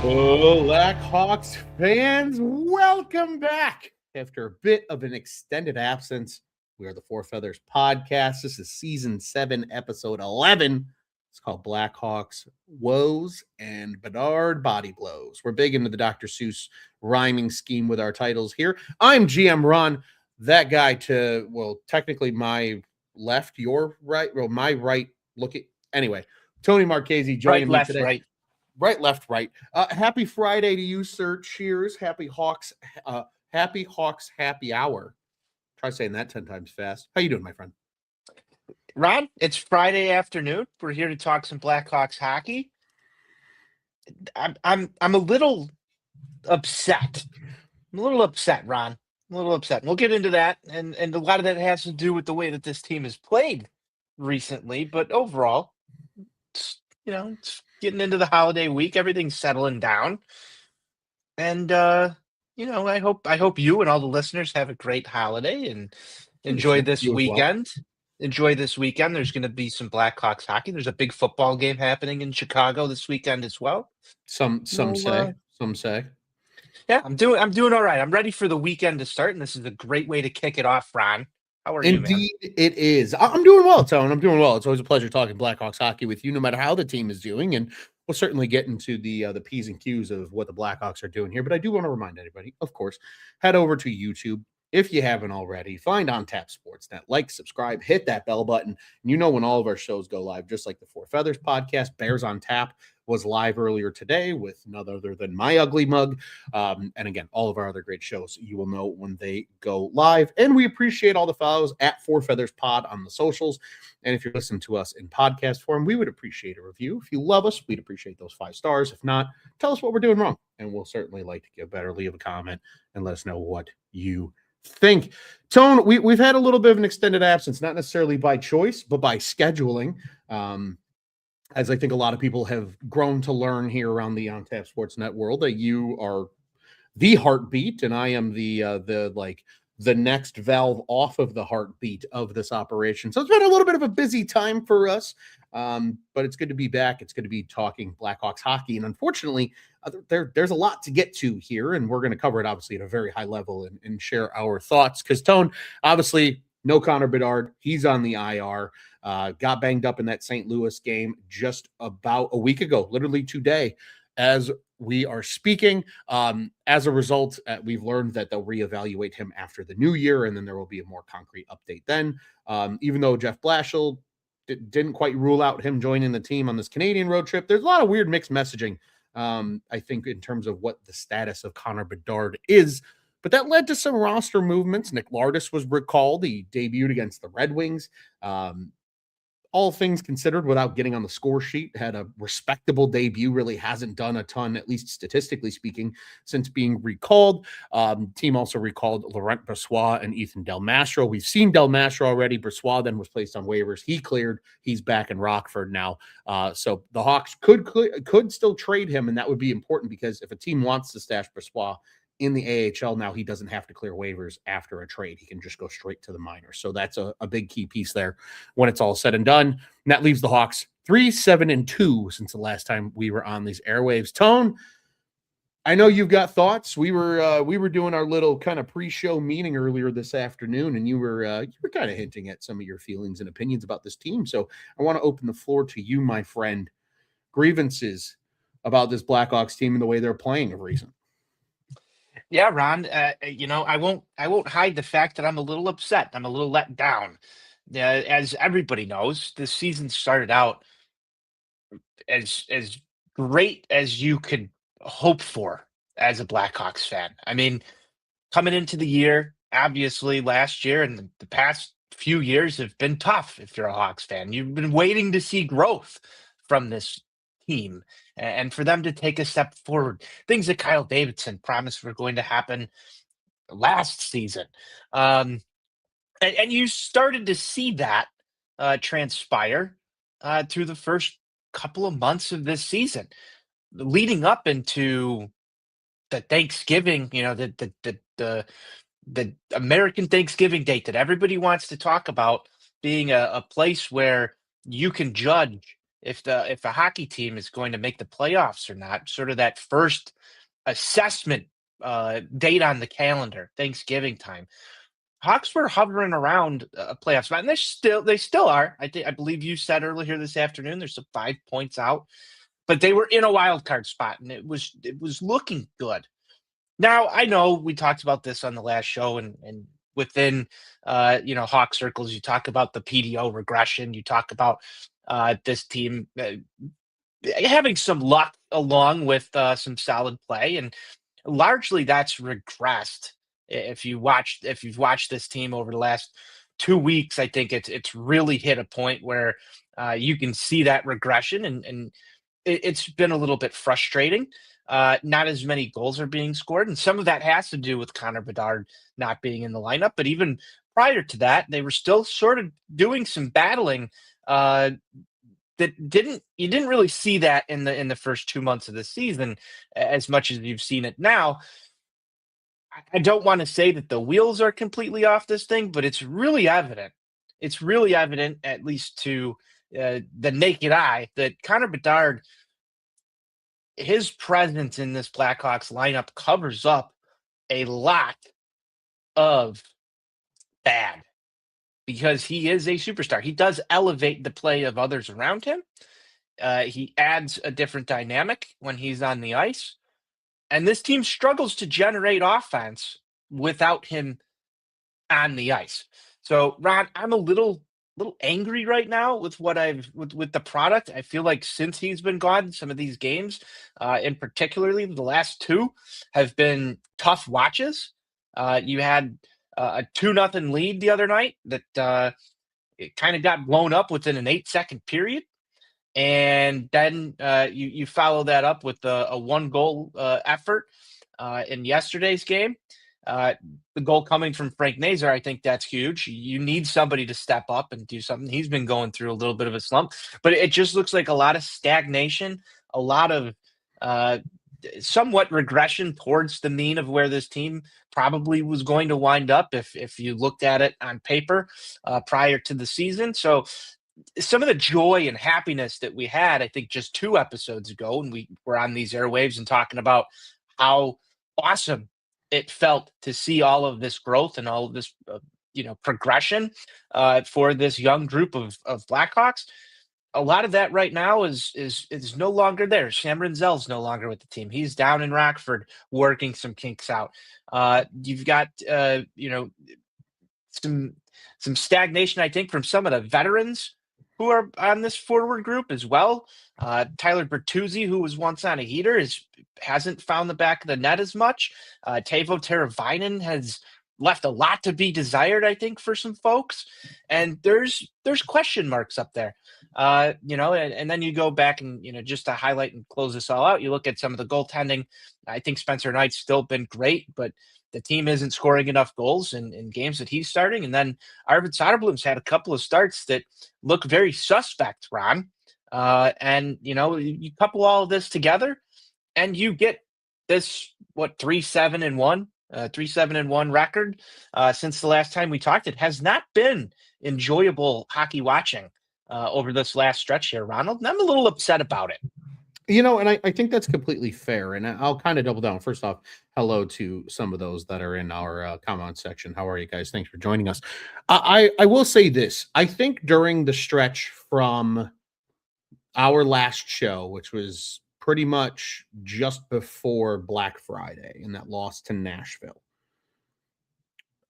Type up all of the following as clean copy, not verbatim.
Blackhawks fans, welcome back. After a bit of an extended absence, we are the Four Feathers Podcast. This is season 7, episode 11. It's called Blackhawks, Woes, and Bedard Body Blows. We're big into the Dr. Seuss rhyming scheme with our titles here. I'm GM Ron, that guy to, well, technically my left, your right, well, my right. Anyway, Tony Marchese joining me today. Right, left, right. Happy Friday to you, sir. Cheers. Happy Hawks happy hour. Try saying that 10 times fast. How you doing, my friend? Ron, it's Friday afternoon. We're here to talk some Blackhawks hockey. I'm a little upset. Ron. I'm a little upset. We'll get into that, and a lot of that has to do with the way that this team has played recently. But overall, it's getting into the holiday week. Everything's settling down, and I hope you and all the listeners have a great holiday and enjoy this weekend. Enjoy this weekend. There's going to be some Blackhawks hockey. There's a big football game happening in Chicago this weekend as well. Some say. Yeah, I'm doing all right. I'm ready for the weekend to start, and this is a great way to kick it off, Ron. How are you, man? Indeed, it is. I'm doing well, Tone. I'm doing well. It's always a pleasure talking Blackhawks hockey with you, no matter how the team is doing. And we'll certainly get into the P's and Q's of what the Blackhawks are doing here. But I do want to remind anybody, of course, head over to YouTube. If you haven't already, find On Tap Sportsnet, like, subscribe, hit that bell button. And you know when all of our shows go live, just like the Four Feathers podcast, Bears on Tap was live earlier today with none other than My Ugly Mug. And again, all of our other great shows, you will know when they go live. And we appreciate all the follows at Four Feathers Pod on the socials. And if you're listening to us in podcast form, we would appreciate a review. If you love us, we'd appreciate those 5 stars. If not, tell us what we're doing wrong. And we'll certainly like to get better. Leave a comment and let us know what you think. Tone, we've had a little bit of an extended absence, not necessarily by choice, but by scheduling. As I think a lot of people have grown to learn here around the On Tap Sportsnet world, that you are the heartbeat, and I am the next valve off of the heartbeat of this operation. So it's been a little bit of a busy time for us, but it's good to be back. It's good to be talking Blackhawks hockey, and unfortunately, there's a lot to get to here, and we're going to cover it obviously at a very high level and share our thoughts. Because Tone, obviously, no Connor Bedard, he's on the IR. Got banged up in that St. Louis game just about a week ago, literally today, as we are speaking. As a result, we've learned that they'll reevaluate him after the new year, and then there will be a more concrete update then. Even though Jeff Blashill didn't quite rule out him joining the team on this Canadian road trip, there's a lot of weird mixed messaging, I think, in terms of what the status of Connor Bedard is. But that led to some roster movements. Nick Lardis was recalled. He debuted against the Red Wings. All things considered, without getting on the score sheet, had a respectable debut. Really hasn't done a ton, at least statistically speaking, since being recalled. Team also recalled Laurent Brossoit and Ethan Del Mastro. We've seen Del Mastro already. Brossoit then was placed on waivers. He cleared. He's back in Rockford now. So the Hawks could still trade him, and that would be important because if a team wants to stash Brossoit in the AHL now, he doesn't have to clear waivers after a trade. He can just go straight to the minors. So that's a big key piece there when it's all said and done. And that leaves the Hawks 3-7-2 since the last time we were on these airwaves. Tone, I know you've got thoughts. We were doing our little kind of pre-show meeting earlier this afternoon, and you were kind of hinting at some of your feelings and opinions about this team. So I want to open the floor to you, my friend. Grievances about this Blackhawks team and the way they're playing of recent. Yeah, Ron, I won't hide the fact that I'm a little upset. I'm a little let down. As everybody knows, this season started out as great as you could hope for as a Blackhawks fan. I mean, coming into the year, obviously last year and the past few years have been tough if you're a Hawks fan. You've been waiting to see growth from this team and for them to take a step forward. Things that Kyle Davidson promised were going to happen last season. And you started to see that transpire through the first couple of months of this season, leading up into the Thanksgiving, the American Thanksgiving date that everybody wants to talk about being a place where you can judge if a hockey team is going to make the playoffs or not, sort of that first assessment date on the calendar, Thanksgiving time. Hawks were hovering around a playoff spot, and they still are. I believe you said earlier this afternoon there's some 5 points out, but they were in a wild card spot, and it was looking good. Now I know we talked about this on the last show, and within Hawk circles, you talk about the PDO regression, you talk about this team having some luck along with some solid play, and largely that's regressed. If you've watched this team over the last 2 weeks, I think it's really hit a point where you can see that regression, and it's been a little bit frustrating. Not as many goals are being scored, and some of that has to do with Connor Bedard not being in the lineup. But even prior to that, they were still sort of doing some battling. You didn't really see that in the first 2 months of the season as much as you've seen it now. I don't want to say that the wheels are completely off this thing, but it's really evident. It's really evident, at least to the naked eye, that Connor Bedard, his presence in this Blackhawks lineup covers up a lot of bad because he is a superstar. He does elevate the play of others around him. He adds a different dynamic when he's on the ice. And this team struggles to generate offense without him on the ice. So, Ron, I'm a little angry right now with what with the product. I feel like since he's been gone, some of these games, in particularly the last two, have been tough watches. You had a 2-0 lead the other night that it kind of got blown up within an 8-second period. And then you follow that up with a 1-goal effort in yesterday's game. The goal coming from Frank Nazar, I think that's huge. You need somebody to step up and do something. He's been going through a little bit of a slump, but it just looks like a lot of stagnation, a lot of somewhat regression towards the mean of where this team probably was going to wind up if you looked at it on paper prior to the season. So some of the joy and happiness that we had, I think, just 2 episodes ago, when we were on these airwaves and talking about how awesome it felt to see all of this growth and all of this, progression for this young group of Blackhawks. A lot of that right now is no longer there. Sam Rinzel's no longer with the team. He's down in Rockford working some kinks out. You've got some stagnation, I think, from some of the veterans who are on this forward group as well. Tyler Bertuzzi, who was once on a heater, hasn't found the back of the net as much. Teuvo Teravainen has left a lot to be desired, I think, for some folks. And there's question marks up there. And then you go back and, just to highlight and close this all out, you look at some of the goaltending. I think Spencer Knight's still been great, but the team isn't scoring enough goals in games that he's starting. And then Arvid Soderblom's had a couple of starts that look very suspect, Ron. And you couple all of this together and you get this, 3-7-1, 3-7-1 record since the last time we talked. It has not been enjoyable hockey watching over this last stretch here, Ronald. And I'm a little upset about it. And I think that's completely fair. And I'll kind of double down. First off, hello to some of those that are in our comment section. How are you guys? Thanks for joining us. I will say this. I think during the stretch from our last show, which was pretty much just before Black Friday and that loss to Nashville,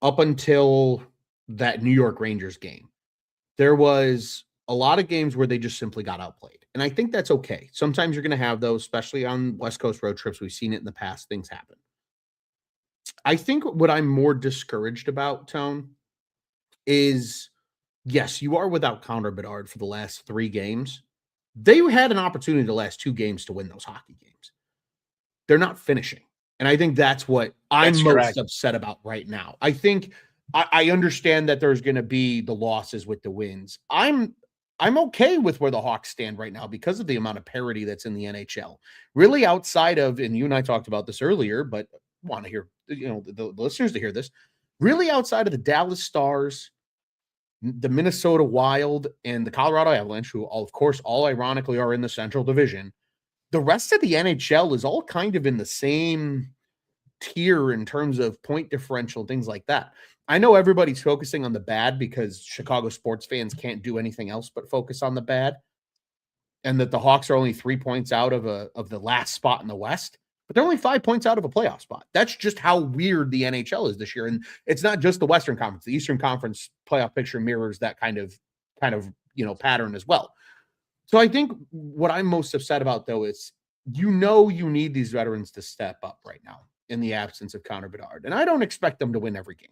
up until that New York Rangers game, there was a lot of games where they just simply got outplayed. And I think that's okay. Sometimes you're going to have those, especially on West Coast road trips. We've seen it in the past. Things happen. I think what I'm more discouraged about, Tone, is, yes, you are without Connor Bedard for the last 3 games. They had an opportunity the last 2 games to win those hockey games. They're not finishing. And I think that's what I'm most upset about right now. I think I understand that there's going to be the losses with the wins. I'm okay with where the Hawks stand right now because of the amount of parity that's in the NHL. Really, outside of, and you and I talked about this earlier, but want to hear the listeners to hear this. Really, outside of the Dallas Stars, the Minnesota Wild and the Colorado Avalanche, who, of course, all ironically are in the Central Division. The rest of the NHL is all kind of in the same tier in terms of point differential, things like that. I know everybody's focusing on the bad because Chicago sports fans can't do anything else but focus on the bad, and that the Hawks are only 3 points out of the last spot in the West, but they're only 5 points out of a playoff spot. That's just how weird the NHL is this year. And it's not just the Western Conference. The Eastern Conference playoff picture mirrors that kind of pattern as well. So I think what I'm most upset about, though, is you need these veterans to step up right now in the absence of Connor Bedard. And I don't expect them to win every game.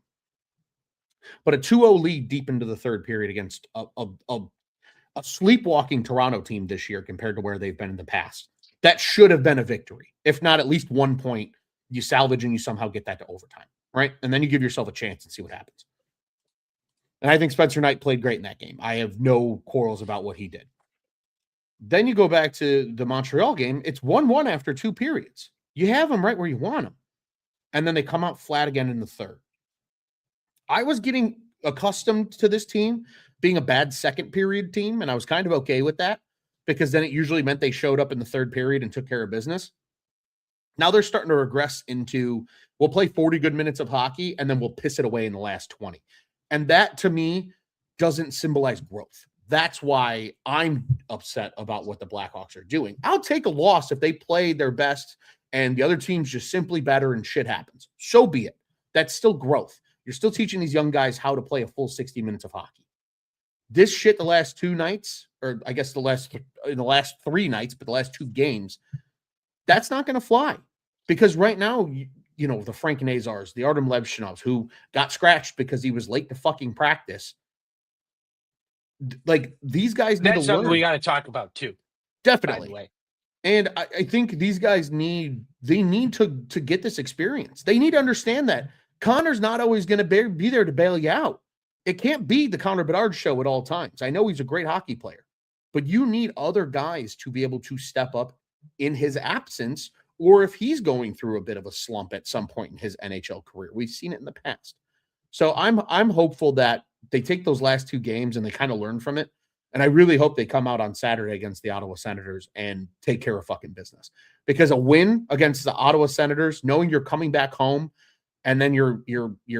But a 2-0 lead deep into the third period against a sleepwalking Toronto team this year compared to where they've been in the past, that should have been a victory. If not at least 1 point, you salvage and you somehow get that to overtime, right? And then you give yourself a chance and see what happens. And I think Spencer Knight played great in that game. I have no quarrels about what he did. Then you go back to the Montreal game. It's 1-1 after 2 periods. You have them right where you want them. And then they come out flat again in the third. I was getting accustomed to this team being a bad second period team, and I was kind of okay with that because then it usually meant they showed up in the third period and took care of business. Now they're starting to regress into, we'll play 40 good minutes of hockey and then we'll piss it away in the last 20. And that, to me, doesn't symbolize growth. That's why I'm upset about what the Blackhawks are doing. I'll take a loss if they play their best and the other team's just simply better and shit happens. So be it. That's still growth. You're still teaching these young guys how to play a full 60 minutes of hockey. This shit the last 2 nights, or I guess in the last 3 nights, but the last 2 games, that's not going to fly. Because right now, the Frank Nazars, the Artem Levshinovs, who got scratched because he was late to fucking practice, like, these guys need That's to something learn. we got to talk about too. Definitely. By the way. And I think these guys need to get this experience. They need to understand that Connor's not always going to be there to bail you out. It can't be the Connor Bedard show at all times. I know he's a great hockey player, but you need other guys to be able to step up in his absence, or if he's going through a bit of a slump at some point in his NHL career. We've seen it in the past. So I'm hopeful that they take those last 2 games and they kind of learn from it. And I really hope they come out on Saturday against the Ottawa Senators and take care of fucking business. Because a win against the Ottawa Senators, knowing you're coming back home and then you're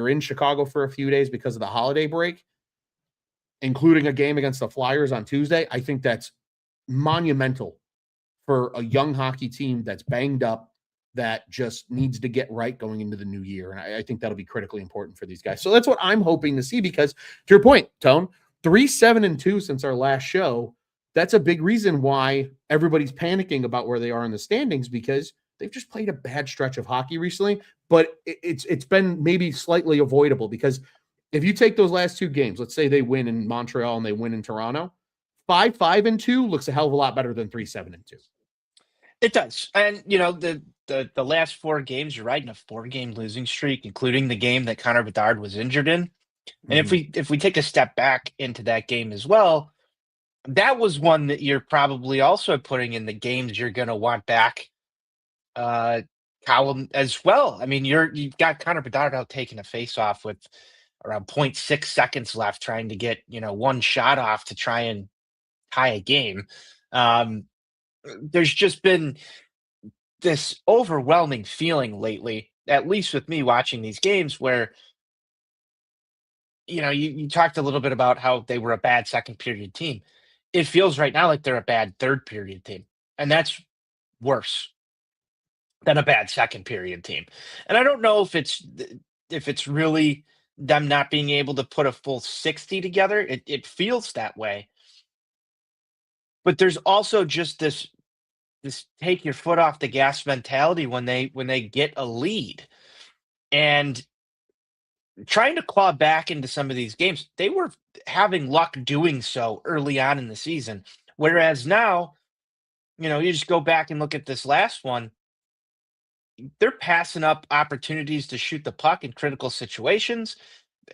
in Chicago for a few days because of the holiday break, including a game against the Flyers on Tuesday, I think that's monumental for a young hockey team that's banged up, that just needs to get right going into the new year. And I think that'll be critically important for these guys. So that's what I'm hoping to see, because to your point, Tone, 3-7-2 since our last show. That's a big reason why everybody's panicking about where they are in the standings, because they've just played a bad stretch of hockey recently, but it's been maybe slightly avoidable, because if you take those last 2 games, let's say they win in Montreal and they win in Toronto, 5-5-2 looks a hell of a lot better than 3-7-2. It does. And, the last 4 games, you're right, in a 4-game losing streak, including the game that Connor Bedard was injured in. And if we take a step back into that game as well, that was one that you're probably also putting in the games you're going to want back column as well. I mean, you've got Connor Bedard out taking a face-off with around 0.6 seconds left, trying to get 1 shot off to try and tie a game. There's just been this overwhelming feeling lately, at least with me watching these games, where you talked a little bit about how they were a bad second period team. It feels right now like they're a bad third period team, and that's worse than a bad second period team. And I don't know if it's really them not being able to put a full 60 together. It feels that way. But there's also just this take your foot off the gas mentality when they get a lead. And trying to claw back into some of these games, they were having luck doing so early on in the season. Whereas now, you just go back and look at this last one, they're passing up opportunities to shoot the puck in critical situations.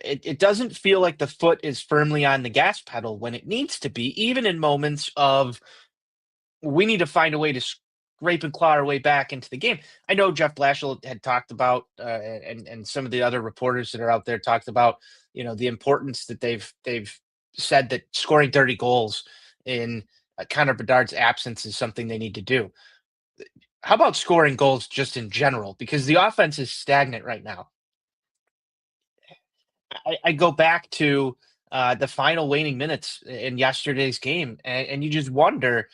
It doesn't feel like the foot is firmly on the gas pedal when it needs to be, even in moments of, we need to find a way to scrape and claw our way back into the game. I know Jeff Blashill had talked about, and some of the other reporters that are out there talked about, the importance that they've said that scoring 30 goals in Connor Bedard's absence is something they need to do. How about scoring goals just in general? Because the offense is stagnant right now. I go back to the final waning minutes in yesterday's game, and you just wonder,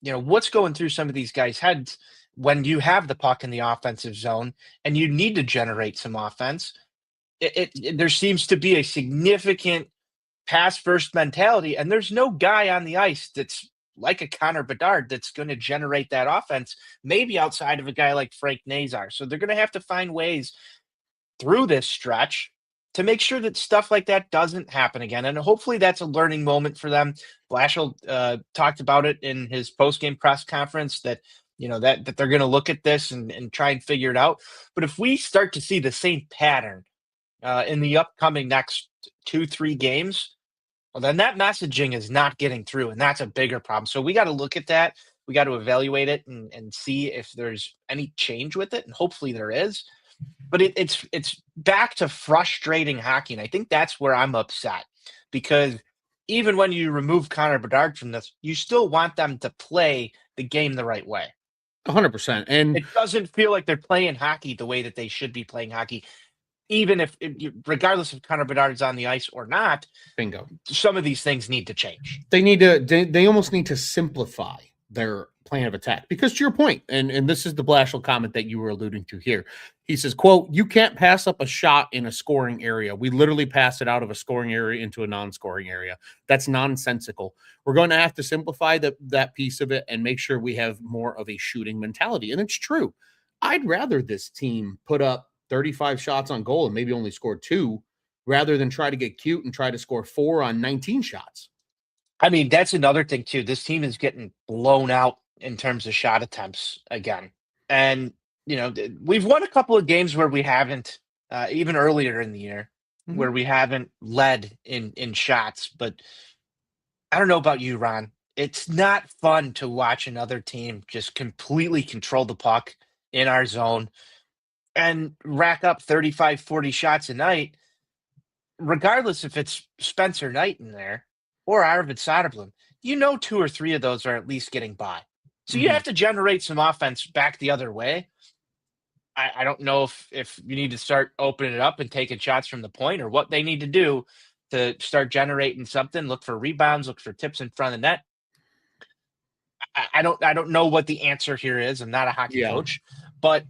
what's going through some of these guys' heads when you have the puck in the offensive zone and you need to generate some offense. There seems to be a significant pass first mentality, and there's no guy on the ice that's like a Connor Bedard that's going to generate that offense, maybe outside of a guy like Frank Nazar. So they're going to have to find ways through this stretch to make sure that stuff like that doesn't happen again. And hopefully that's a learning moment for them. Blashill talked about it in his post-game press conference that, that they're going to look at this and try and figure it out. But if we start to see the same pattern in the upcoming next 2-3 games, well, then that messaging is not getting through, and that's a bigger problem. So we got to look at that. We got to evaluate it and see if there's any change with it, and hopefully there is. But it's back to frustrating hockey, and I think that's where I'm upset, because even when you remove Connor Bedard from this, you still want them to play the game the right way. 100%. And it doesn't feel like they're playing hockey the way that they should be playing hockey, even if regardless if Connor Bedard is on the ice or not. Bingo. Some of these things need to change. They almost need to simplify their plan of attack, because to your point, and this is the Blashill comment that you were alluding to here. He says, quote, "You can't pass up a shot in a scoring area. We literally pass it out of a scoring area into a non-scoring area. That's nonsensical. We're going to have to simplify that piece of it and make sure we have more of a shooting mentality." And it's true. I'd rather this team put up 35 shots on goal and maybe only score 2, rather than try to get cute and try to score 4 on 19 shots. I mean, that's another thing too. This team is getting blown out in terms of shot attempts again. And, we've won a couple of games where we haven't, even earlier in the year, where we haven't led in shots. But I don't know about you, Ron. It's not fun to watch another team just completely control the puck in our zone and rack up 35, 40 shots a night, regardless if it's Spencer Knight in there or Arvid Soderblom. 2 or 3 of those are at least getting by. So you have to generate some offense back the other way. I don't know if you need to start opening it up and taking shots from the point, or what they need to do to start generating something. Look for rebounds, look for tips in front of the net. I don't know what the answer here is. I'm not a hockey coach, but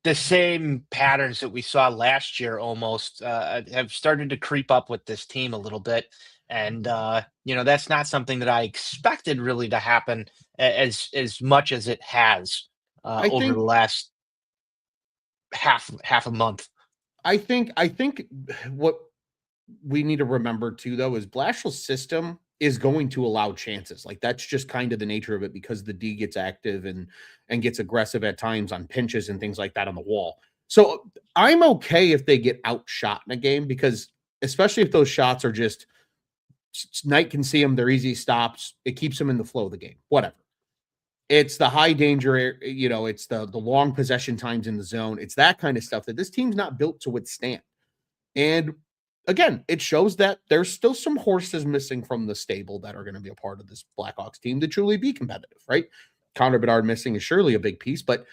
the same patterns that we saw last year almost have started to creep up with this team a little bit. And, that's not something that I expected really to happen as much as it has over the last half a month. I think what we need to remember too, though, is Blashill's system is going to allow chances. Like, that's just kind of the nature of it, because the D gets active and gets aggressive at times on pinches and things like that on the wall. So I'm okay if they get outshot in a game, because especially if those shots are just Knight can see them, they're easy stops. It keeps them in the flow of the game, whatever. It's the high danger, it's the long possession times in the zone. It's that kind of stuff that this team's not built to withstand. And again, it shows that there's still some horses missing from the stable that are going to be a part of this Blackhawks team to truly be competitive, right? Connor Bedard missing is surely a big piece, but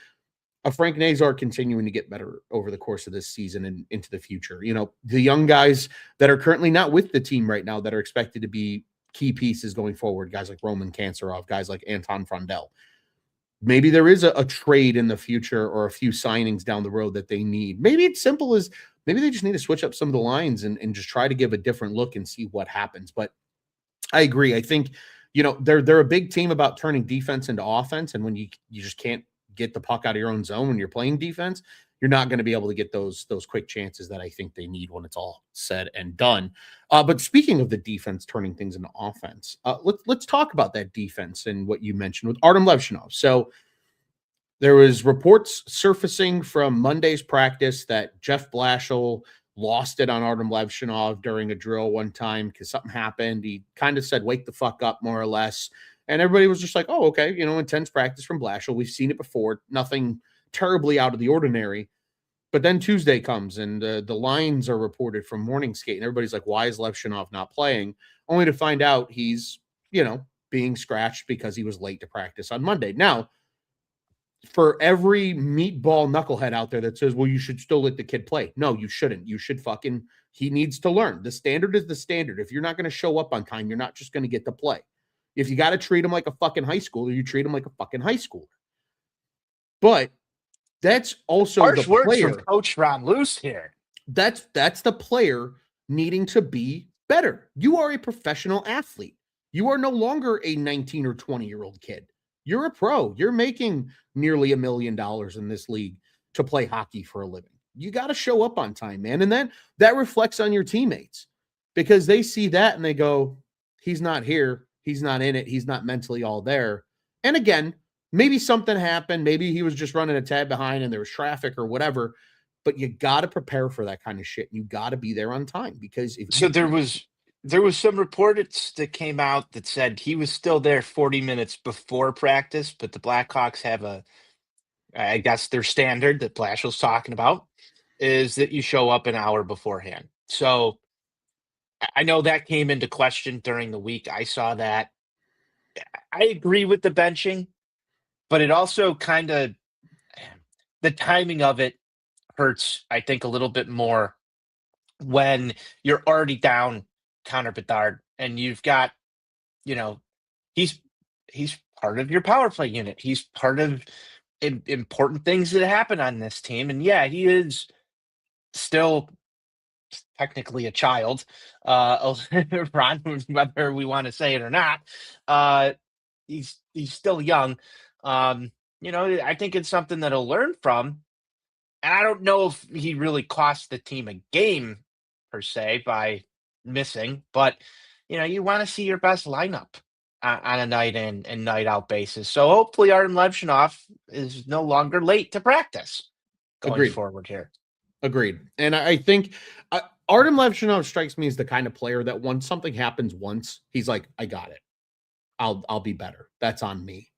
a Frank Nazar continuing to get better over the course of this season and into the future. The young guys that are currently not with the team right now that are expected to be key pieces going forward, guys like Roman Kanserov, guys like Anton Frondel. Maybe there is a trade in the future or a few signings down the road that they need. Maybe it's simple as maybe they just need to switch up some of the lines and just try to give a different look and see what happens. But I agree. I think, they're a big team about turning defense into offense. And when you just can't get the puck out of your own zone when you're playing defense, you're not going to be able to get those quick chances that I think they need when it's all said and done. But speaking of the defense turning things into offense, let's talk about that defense and what you mentioned with Artem Levshinov. So there was reports surfacing from Monday's practice that Jeff Blashill lost it on Artem Levshinov during a drill one time because something happened. He kind of said, "Wake the fuck up," more or less. And everybody was just like, "Oh, okay, intense practice from Blashill. We've seen it before. Nothing terribly out of the ordinary." But then Tuesday comes and the lines are reported from morning skate, and everybody's like, why is Levshunov not playing? Only to find out he's, being scratched because he was late to practice on Monday. Now, for every meatball knucklehead out there that says, well, you should still let the kid play. No, you shouldn't. You should he needs to learn. The standard is the standard. If you're not going to show up on time, you're not just going to get to play. If you got to treat him like a fucking high schooler, you treat him like a fucking high schooler. But that's also Harsh the words player. from Coach Ron Luce here. That's the player needing to be better. You are a professional athlete. You are no longer a 19 or 20-year-old kid. You're a pro. You're making nearly $1 million in this league to play hockey for a living. You got to show up on time, man. And then that reflects on your teammates because they see that and they go, he's not here. He's not in it. He's not mentally all there. And again, maybe something happened. Maybe he was just running a tad behind and there was traffic or whatever. But you got to prepare for that kind of shit. You got to be there on time because there was some reports that came out that said he was still there 40 minutes before practice, but the Blackhawks have I guess their standard that Blashill's talking about is that you show up an hour beforehand. So I know that came into question during the week. I saw that. I agree with the benching, but it also kind of the timing of it hurts, I think, a little bit more when you're already down Connor Bedard and you've got, you know, he's part of your power play unit. He's part of important things that happen on this team. And yeah, he is still technically a child, Ron, whether we want to say it or not. He's still young. I think it's something that he'll learn from. And I don't know if he really cost the team a game per se by missing, but you want to see your best lineup on a night in and night out basis. So hopefully Artem Levshunov is no longer late to practice going forward here. Agreed. And I think Artem Levshunov strikes me as the kind of player that once something happens once, he's like, I got it. I'll be better. That's on me.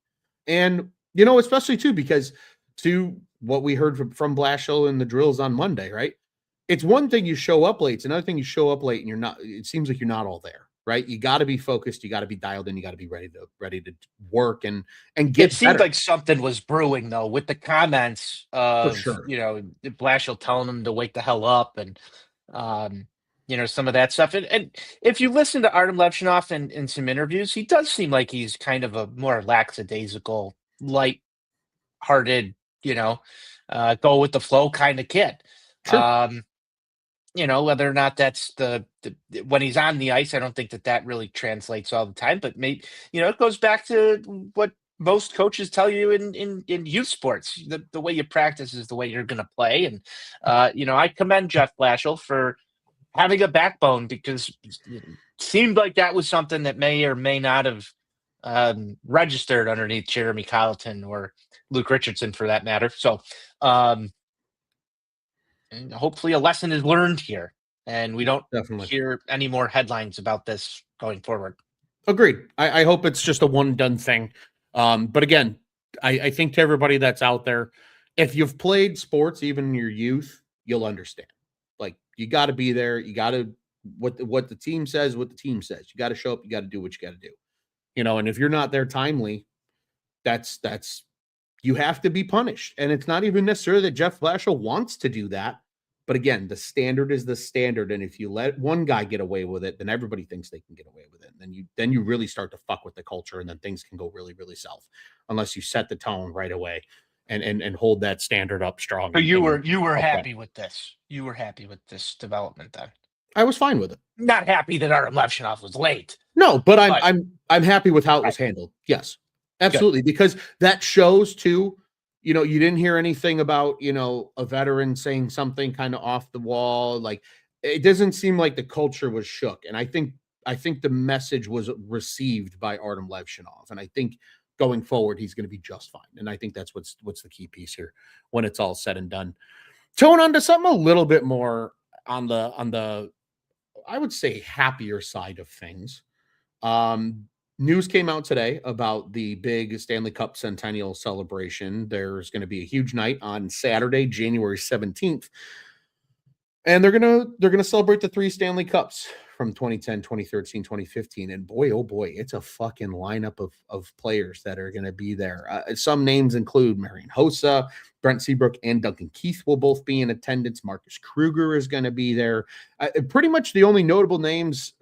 And, especially too, because to what we heard from Blashill in the drills on Monday, right? It's one thing you show up late. It's another thing you show up late and it seems like you're not all there, right? You got to be focused. You got to be dialed in. You got to be ready to work and get It seemed better. like something was brewing though, with the comments of, sure. Blashill telling him to wake the hell up and, some of that stuff. And if you listen to Artem Levshunov in some interviews, he does seem like he's kind of a more lackadaisical, light-hearted, go with the flow kind of kid. Sure. Whether or not that's the when he's on the ice, I don't think that really translates all the time. But maybe it goes back to what most coaches tell you in youth sports: the way you practice is the way you're going to play. And I commend Jeff Blashill for having a backbone because it seemed like that was something that may or may not have registered underneath Jeremy Colleton or Luke Richardson, for that matter. So. And hopefully a lesson is learned here and we don't hear any more headlines about this going forward. Agreed. I hope it's just a one done thing. But again, I think to everybody that's out there, if you've played sports, even in your youth, you'll understand. Like you got to be there. You got to, what the team says, what the team says, you got to show up. You got to do what you got to do, and if you're not there timely, that's, you have to be punished. And it's not even necessarily that Jeff Blashill wants to do that. But again, the standard is the standard. And if you let one guy get away with it, then everybody thinks they can get away with it. And then you really start to fuck with the culture and then things can go really, really south unless you set the tone right away and hold that standard up strong. So you were happy with this. You were happy with this development then. I was fine with it. Not happy that Artem Levshunov was late. No, but I'm happy with how it was handled. Yes. Absolutely. Good. Because that shows too, you didn't hear anything about, a veteran saying something kind of off the wall. Like it doesn't seem like the culture was shook. And I think the message was received by Artem Levshunov. And I think going forward, he's going to be just fine. And I think that's what's the key piece here when it's all said and done. Tone on to something a little bit more on the, I would say, happier side of things. News came out today about the big Stanley Cup Centennial celebration. There's going to be a huge night on Saturday, January 17th. And they're gonna celebrate the 3 Stanley Cups from 2010, 2013, 2015. And boy, oh boy, it's a fucking lineup of players that are gonna be there. Some names include Marian Hossa, Brent Seabrook, and Duncan Keith will both be in attendance. Marcus Kruger is gonna be there. Pretty much the only notable names,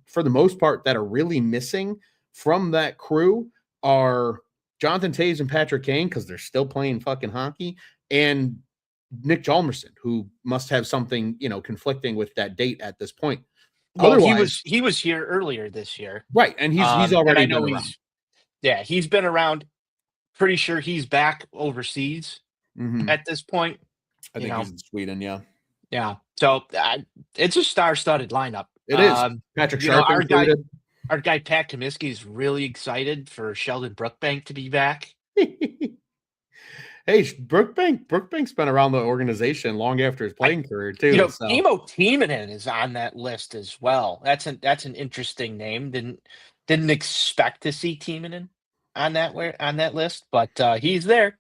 for the most part, that are really missing from that crew are Jonathan Toews and Patrick Kane, because they're still playing fucking hockey, and Nick Hjalmarsson, who must have something, conflicting with that date at this point. Well, Otherwise, he was here earlier this year. right, and he's And already I been know around. he's been around. Pretty sure he's back overseas Mhm. at this point. I You think know, he's in Sweden, yeah. yeah. So it's a star-studded lineup. It is. Patrick Sharp Our guy, included. Pat Comiskey is really excited for Sheldon Brookbank to be back. Hey, Brookbank's been around the organization long after his playing career too, so Emo Timonen is on that list as well. That's an interesting name. Didn't expect to see Timonen on that list, but he's there.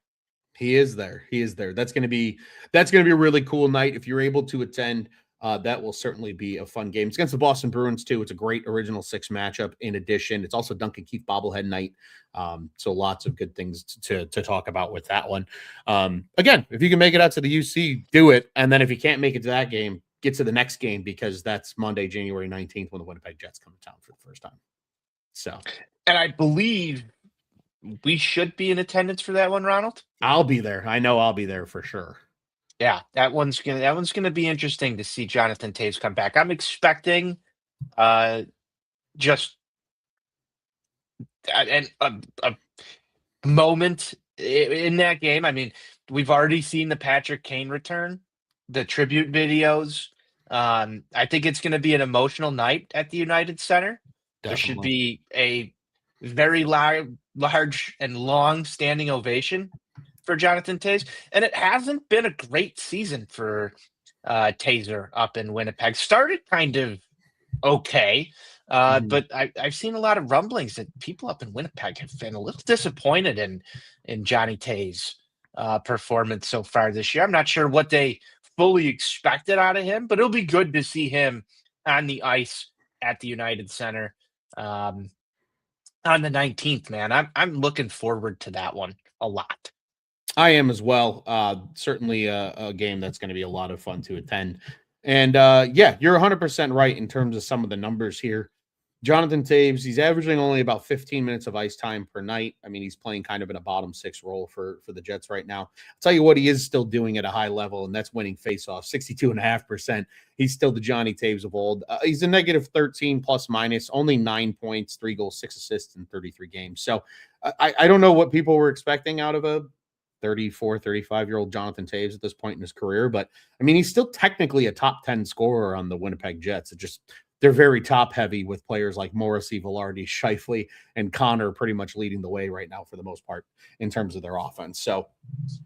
he is there. He is there. That's gonna be a really cool night. If you're able to attend, that will certainly be a fun game. It's against the Boston Bruins too. It's a great original 6 matchup. In addition, it's also Duncan Keith bobblehead night. So lots of good things to talk about with that one. Again, if you can make it out to the UC, do it. And then if you can't make it to that game, get to the next game, because that's Monday, January 19th, when the Winnipeg Jets come to town for the first time. So And I believe we should be in attendance for that one, Ronald. I'll be there. I know I'll be there for sure. Yeah, that one's gonna be interesting to see Jonathan Toews come back. I'm expecting uh just a moment in that game. I mean, we've already seen the Patrick Kane return, the tribute videos. I think it's going to be an emotional night at the United Center. There should Definitely. be a very large and long standing ovation for Jonathan Toews, and it hasn't been a great season for Taser up in Winnipeg. Started kind of okay. Mhm. But I've seen a lot of rumblings that people up in Winnipeg have been a little disappointed in Johnny Tay's performance so far this year. I'm not sure what they fully expected out of him, but it'll be good to see him on the ice at the United Center on the 19th. Man, I'm looking forward to that one a lot. I am as well. Certainly a game that's going to be a lot of fun to attend. And yeah, you're 100% right in terms of some of the numbers here. Jonathan Taves, he's averaging only about 15 minutes of ice time per night. I mean, he's playing kind of in a bottom 6 role for the Jets right now. I'll tell you what, he is still doing at a high level, and that's winning faceoffs, 62.5%. He's still the Johnny Taves of old. He's a negative 13 plus minus, only 9 points, 3 goals, 6 assists in 33 games. So I don't know what people were expecting out of a 34, 35-year-old Jonathan Taves at this point in his career. But I mean, he's still technically a top 10 scorer on the Winnipeg Jets. It just, they're very top heavy with players like Morrissey, Velarde, Scheifele, and Connor pretty much leading the way right now for the most part in terms of their offense. So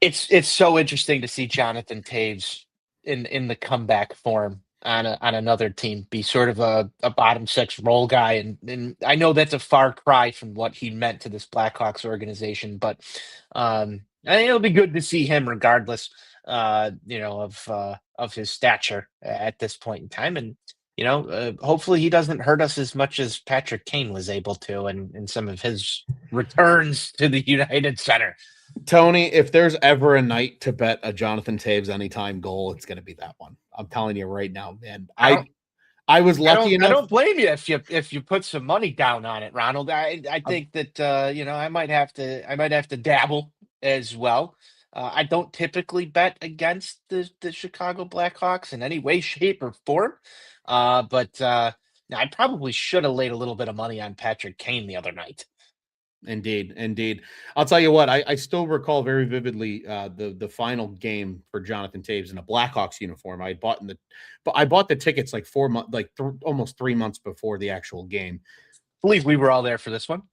It's so interesting to see Jonathan Taves in the comeback form on another team be sort of a bottom 6 role guy, and I know that's a far cry from what he meant to this Blackhawks organization, but I think it'll be good to see him regardless, of his stature at this point in time, and hopefully he doesn't hurt us as much as Patrick Kane was able to in some of his returns to the United Center. Tony, if there's ever a night to bet a Jonathan Taves anytime goal, it's going to be that one. I'm telling you right now, man. I don't I was lucky I enough. don't blame you if you put some money down on it, Ronald. I think that I might have to dabble as well. I don't typically bet against the Chicago Blackhawks in any way, shape, or form. But I probably should have laid a little bit of money on Patrick Kane the other night. Indeed, indeed. I'll tell you what, I still recall very vividly the final game for Jonathan Taves in a Blackhawks uniform. I bought the tickets like 4 months, almost 3 months before the actual game. I believe we were all there for this one.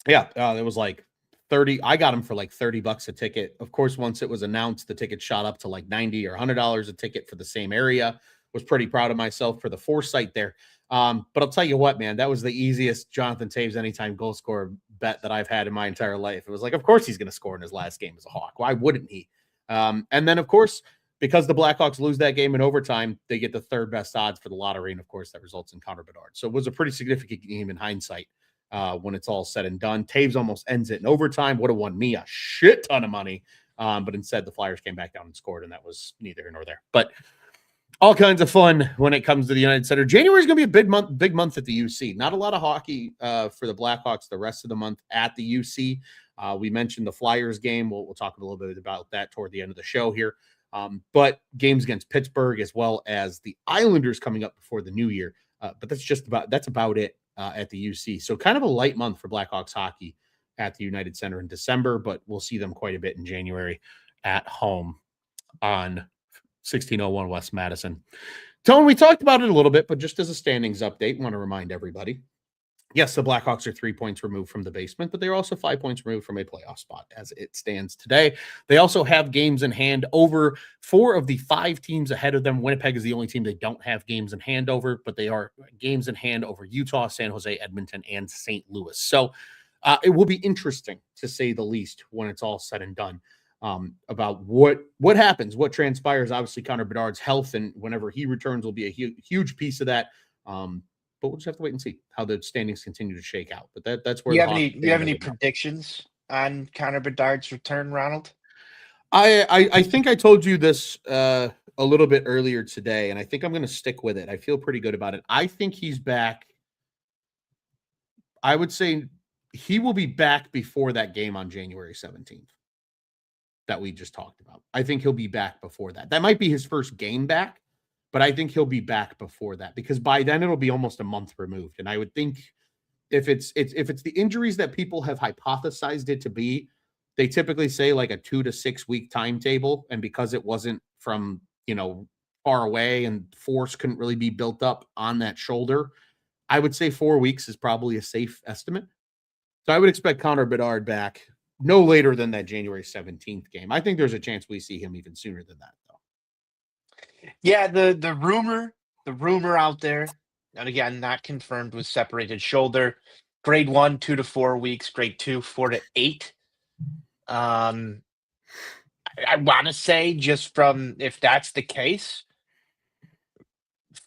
Yeah, it was like 30. I got them for like $30 a ticket. Of course, once it was announced, the ticket shot up to like $90 or $100 a ticket for the same area. Was pretty proud of myself for the foresight there. But I'll tell you what, man, that was the easiest Jonathan Taves anytime goal scorer bet that I've had in my entire life. It was like, of course he's going to score in his last game as a Hawk. Why wouldn't he? And then, of course, because the Blackhawks lose that game in overtime, they get the third best odds for the lottery. And of course, that results in Connor Bedard. So it was a pretty significant game in hindsight when it's all said and done. Taves almost ends it in overtime. Would have won me a shit ton of money. But instead, the Flyers came back down and scored, and that was neither here nor there. But all kinds of fun when it comes to the United Center. January is going to be a big month at the UC. Not a lot of hockey for the Blackhawks the rest of the month at the UC. We mentioned the Flyers game. We'll talk a little bit about that toward the end of the show here. But games against Pittsburgh as well as the Islanders coming up before the new year. But that's about it at the UC. So kind of a light month for Blackhawks hockey at the United Center in December, but we'll see them quite a bit in January at home on 1601 West Madison. Tone, we talked about it a little bit, but just as a standings update, I want to remind everybody. Yes, the Blackhawks are 3 points removed from the basement, but they're also 5 points removed from a playoff spot as it stands today. They also have games in hand over 4 of the 5 teams ahead of them. Winnipeg is the only team they don't have games in hand over, but they are games in hand over Utah, San Jose, Edmonton, and St. Louis. So it will be interesting, to say the least, when it's all said and done, about what happens, what transpires. Obviously, Connor Bedard's health, and whenever he returns, will be a huge piece of that. But we'll just have to wait and see how the standings continue to shake out. But that's where you have any predictions on Connor Bedard's return, Ronald? I think I told you this a little bit earlier today, and I think I'm going to stick with it. I feel pretty good about it. I think he's back. I would say he will be back before that game on January 17th that we just talked about. I think he'll be back before that. That might be his first game back, but I think he'll be back before that, because by then it'll be almost a month removed. And I would think if it's the injuries that people have hypothesized it to be, they typically say like a 2 to 6 week timetable. And because it wasn't from, far away and force couldn't really be built up on that shoulder, I would say 4 weeks is probably a safe estimate. So I would expect Connor Bedard back no later than that January 17th game. I think there's a chance we see him even sooner than that, though. Yeah, the rumor out there, and again, not confirmed, was separated shoulder. Grade 1, 2 to 4 weeks. Grade 2, 4 to 8. I want to say, just from, if that's the case,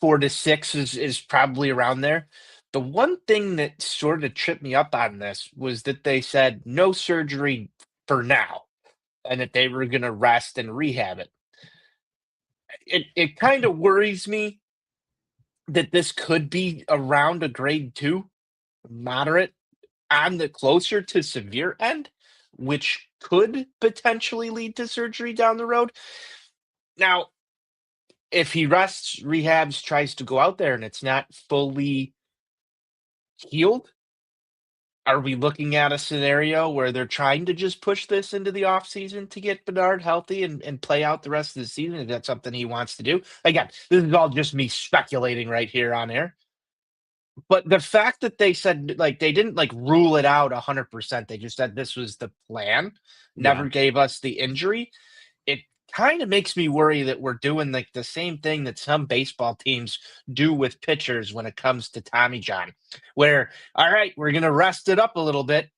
4 to 6 is probably around there. The one thing that sort of tripped me up on this was that they said no surgery for now, and that they were going to rest and rehab it. It kind of worries me that this could be around a grade 2, moderate, on the closer to severe end, which could potentially lead to surgery down the road. Now, if he rests, rehabs, tries to go out there and it's not fully healed, are we looking at a scenario where they're trying to just push this into the offseason to get Bedard healthy and play out the rest of the season? If that's something he wants to do. Again, this is all just me speculating right here on air. But the fact that they said, like, they didn't rule it out 100%. They just said this was the plan, never gave us the injury. It kind of makes me worry that we're doing the same thing that some baseball teams do with pitchers when it comes to Tommy John, where, all right, we're going to rest it up a little bit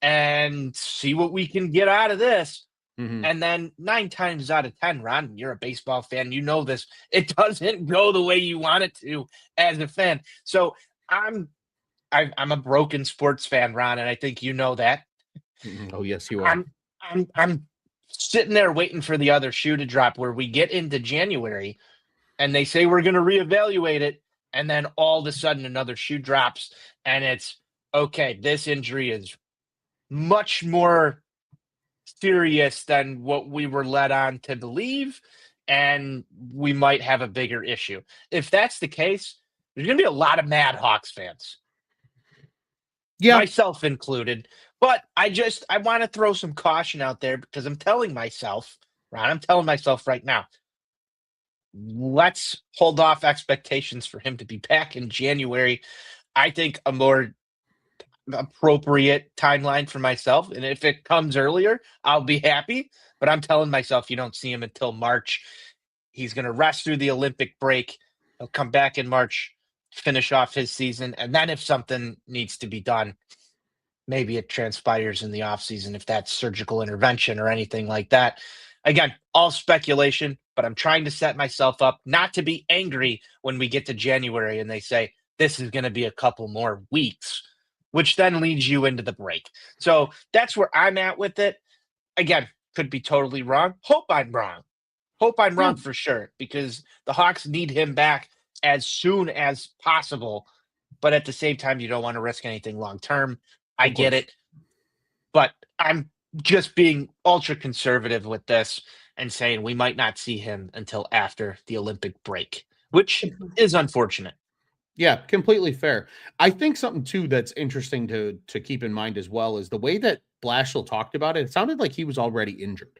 and see what we can get out of this. Mm-hmm. And then 9 times out of 10, Ron, you're a baseball fan, you know this, it doesn't go the way you want it to as a fan. So I'm a broken sports fan, Ron, and I think you know that. Oh, yes, you are. I'm sitting there waiting for the other shoe to drop, where we get into January and they say we're going to reevaluate it, and then all of a sudden another shoe drops and it's, okay, this injury is much more serious than what we were led on to believe, and we might have a bigger issue. If that's the case, there's going to be a lot of mad Hawks fans. Yeah, myself included. But I want to throw some caution out there, because I'm telling myself, Ron, I'm telling myself right now, let's hold off expectations for him to be back in January. I think a more appropriate timeline for myself, and if it comes earlier, I'll be happy. But I'm telling myself, you don't see him until March. He's going to rest through the Olympic break. He'll come back in March. finish off his season. And then if something needs to be done, maybe it transpires in the offseason if that's surgical intervention or anything like that. Again, all speculation, but I'm trying to set myself up not to be angry when we get to January and they say this is going to be a couple more weeks, which then leads you into the break. So that's where I'm at with it. Again, could be totally wrong. Hope I'm wrong. Hope I'm Yeah, wrong for sure because the Hawks need him back as soon as possible. But at the same time, you don't want to risk anything long term. I of get course. it, but I'm just being ultra conservative with this and saying we might not see him until after the Olympic break, which is unfortunate. Yeah, completely fair. I think something too that's interesting to keep in mind as well is the way that Blashill talked about it. It sounded like he was already injured,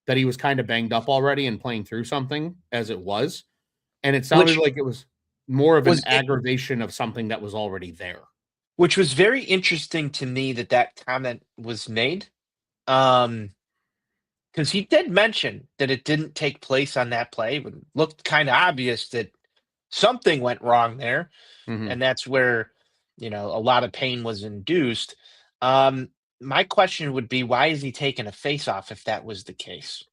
that he was kind of banged up already and playing through something as it was, and it sounded Which like it was more of an was it, aggravation of something that was already there. which was very interesting to me that that comment was made. Um, because he did mention that it didn't take place on that play, but it looked kind of obvious that something went wrong there, Mhm. and that's where a lot of pain was induced. Um, my question would be, why is he taking a face off if that was the case?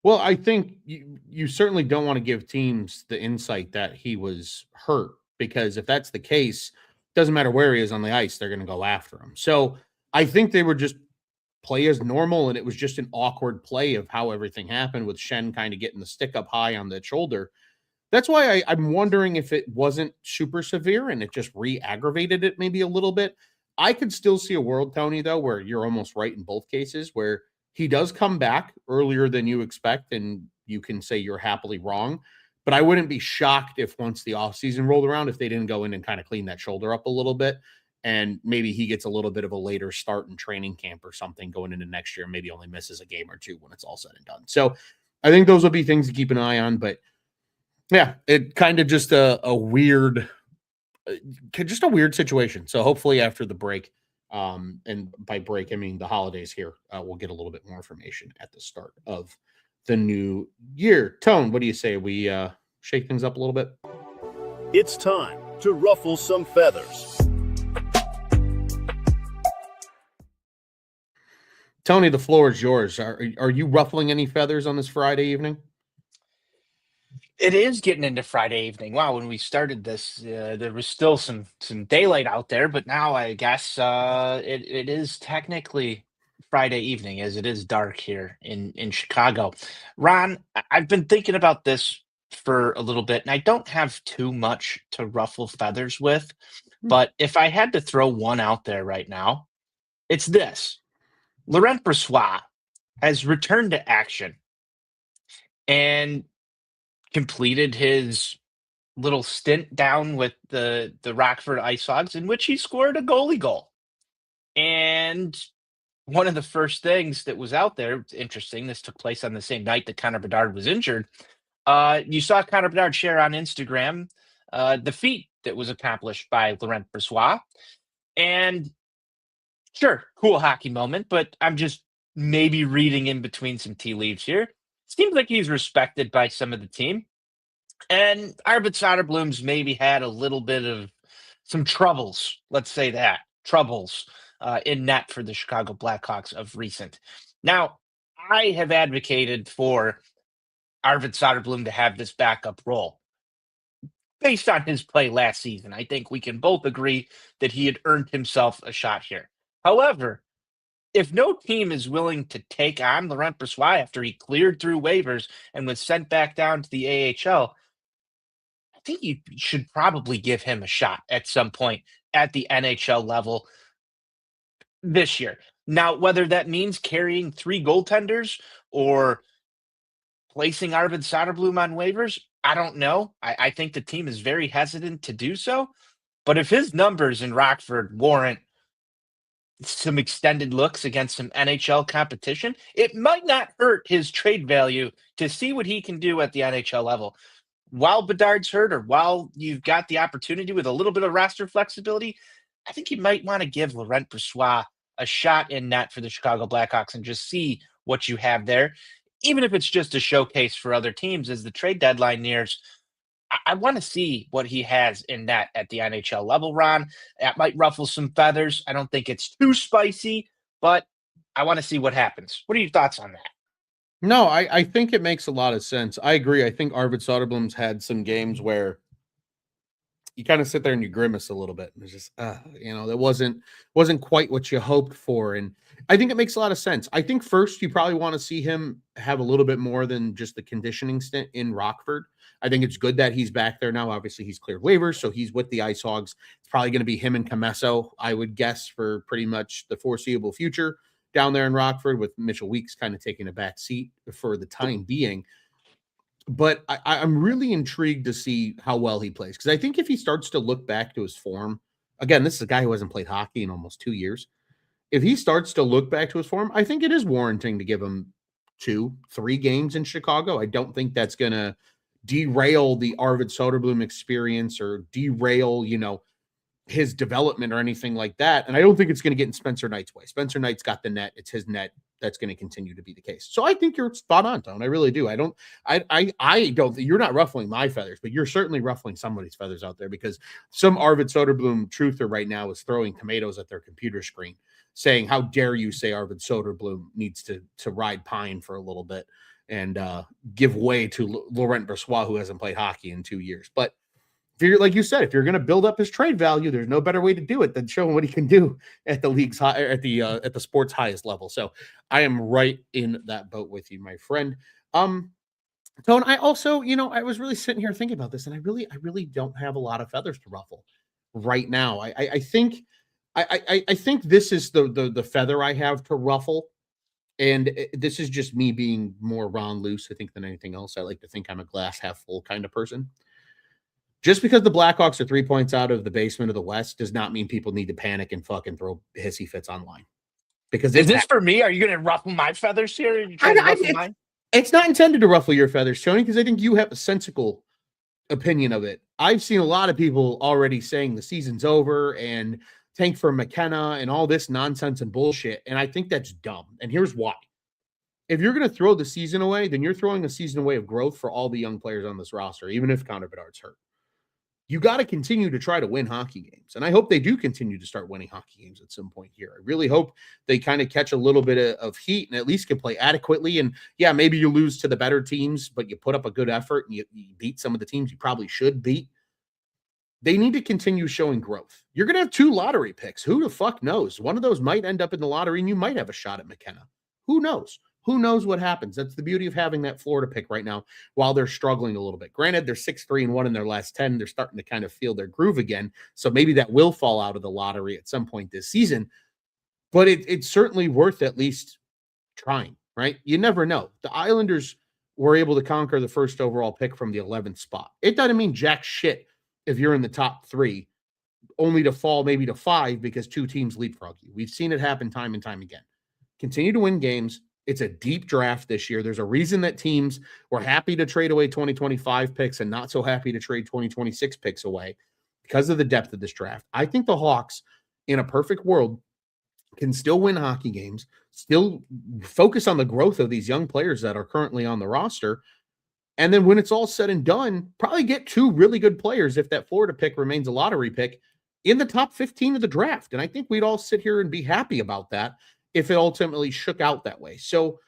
Well, I think you certainly don't wanna give teams the insight that he was hurt, because if that's the case, doesn't matter where he is on the ice, they're gonna go after him. So, I think they were just play as normal, and it was just an awkward play of how everything happened with Shen kinda getting the stick up high on the shoulder. That's why I'm wondering if it wasn't super severe and it just re-aggravated it maybe a little bit. I could still see a world, Tony, though, where you're almost right in both cases, where he does come back earlier than you expect, and you can say you're happily wrong. But I wouldn't be shocked if once the offseason rolled around, if they didn't go in and kind of clean that shoulder up a little bit. And maybe he gets a little bit of a later start in training camp or something going into next year, maybe only misses a game or two when it's all said and done. So I think those will be things to keep an eye on. But yeah, it kind of just a weird, just a weird situation. So hopefully after the break, and by break I mean the holidays here, we'll get a little bit more information at the start of the new year. Tone, what do you say we shake things up a little bit? It's time to ruffle some feathers. Tony, the floor is yours. Are you ruffling any feathers on this Friday evening? It is getting into Friday evening. Wow, when we started this, there was still some daylight out there, but now I guess it is technically Friday evening as it is dark here in Chicago. Ron, I've been thinking about this for a little bit, and I don't have too much to ruffle feathers with, Hmm. but if I had to throw one out there right now, it's this. Laurent Brossoit has returned to action and completed his little stint down with the Rockford Ice Hogs in which he scored a goalie goal. And one of the first things that was out there, it's interesting, this took place on the same night that Connor Bedard was injured. You saw Connor Bedard share on Instagram the feat that was accomplished by Laurent Brossoit. And sure, cool hockey moment, but I'm just maybe reading in between some tea leaves here. Seems like he's respected by some of the team. And Arvid Soderblom's maybe had a little bit of some troubles, let's say that, troubles in net for the Chicago Blackhawks of recent. Now, I have advocated for Arvid Soderblom to have this backup role based on his play last season. I think we can both agree that he had earned himself a shot here. However, if no team is willing to take on Laurent Brossoit after he cleared through waivers and was sent back down to the AHL, I think you should probably give him a shot at some point at the NHL level this year. Now, whether that means carrying three goaltenders or placing Arvid Soderblom on waivers, I don't know. I think the team is very hesitant to do so. But if his numbers in Rockford warrant some extended looks against some NHL competition, it might not hurt his trade value to see what he can do at the NHL level. While Bedard's hurt or while you've got the opportunity with a little bit of roster flexibility, I think you might want to give Laurent Brossoit a shot in net for the Chicago Blackhawks and just see what you have there, even if it's just a showcase for other teams as the trade deadline nears. I want to see what he has in net at the NHL level, Ron. That might ruffle some feathers. I don't think it's too spicy, but I want to see what happens. What are your thoughts on that? No, I think it makes a lot of sense. I agree. I think Arvid Soderblom's had some games where you kind of sit there and you grimace a little bit. And it's just, that wasn't quite what you hoped for. And I think it makes a lot of sense. I think first you probably want to see him have a little bit more than just the conditioning stint in Rockford. I think it's good that he's back there now. Obviously, he's cleared waivers, so he's with the Ice Hogs. It's probably going to be him and Camesso, I would guess, for pretty much the foreseeable future down there in Rockford, with Mitchell Weeks kind of taking a back seat for the time being. But I'm really intrigued to see how well he plays, because I think if he starts to look back to his form, again, this is a guy who hasn't played hockey in almost 2 years. If he starts to look back to his form, I think it is warranting to give him 2-3 games in Chicago. I don't think that's going to derail the Arvid Soderblom experience or derail, his development or anything like that. And I don't think it's going to get in Spencer Knight's way. Spencer Knight's got the net. It's his net. That's going to continue to be the case. So I think you're spot on, Tone. I really do. I don't you're not ruffling my feathers, but you're certainly ruffling somebody's feathers out there, because some Arvid Soderblom truther right now is throwing tomatoes at their computer screen saying, how dare you say Arvid Soderblom needs to ride pine for a little bit and give way to Laurent Brossoit, who hasn't played hockey in 2 years. But if you're, like you said, if you're going to build up his trade value, there's no better way to do it than show him what he can do at the league's high, at the sport's highest level. So I am right in that boat with you, my friend. Tone, I also, I was really sitting here thinking about this, and I really don't have a lot of feathers to ruffle right now. I think this is the feather I have to ruffle. And this is just me being more Ron Luce, I think, than anything else. I like to think I'm a glass half full kind of person. Just because the Blackhawks are 3 points out of the basement of the West does not mean people need to panic and fucking throw hissy fits online. Because is this for me? Are you going to ruffle my feathers here? Are you trying to ruffle mine? It's not intended to ruffle your feathers, Tony, because I think you have a sensical opinion of it. I've seen a lot of people already saying the season's over and tank for McKenna and all this nonsense and bullshit, and I think that's dumb. And here's why. If you're going to throw the season away, then you're throwing a season away of growth for all the young players on this roster, even if Connor Bedard's hurt. You got to continue to try to win hockey games. And I hope they do continue to start winning hockey games at some point here. I really hope they kind of catch a little bit of heat and at least can play adequately. And yeah, maybe you lose to the better teams, but you put up a good effort and you beat some of the teams you probably should beat. They need to continue showing growth. You're going to have 2 lottery picks. Who the fuck knows? One of those might end up in the lottery and you might have a shot at McKenna. Who knows? Who knows what happens? That's the beauty of having that Florida pick right now while they're struggling a little bit. Granted, they're 6-3-1 in their last 10. They're starting to kind of feel their groove again. So maybe that will fall out of the lottery at some point this season. But it's certainly worth at least trying, right? You never know. The Islanders were able to conquer the first overall pick from the 11th spot. It doesn't mean jack shit if you're in the top 3, only to fall maybe to 5 because 2 teams leapfrog you. We've seen it happen time and time again. Continue to win games. It's a deep draft this year. There's a reason that teams were happy to trade away 2025 picks and not so happy to trade 2026 picks away because of the depth of this draft. I think the Hawks, in a perfect world, can still win hockey games, still focus on the growth of these young players that are currently on the roster. And then when it's all said and done, probably get 2 really good players if that Florida pick remains a lottery pick in the top 15 of the draft. And I think we'd all sit here and be happy about that if it ultimately shook out that way. So,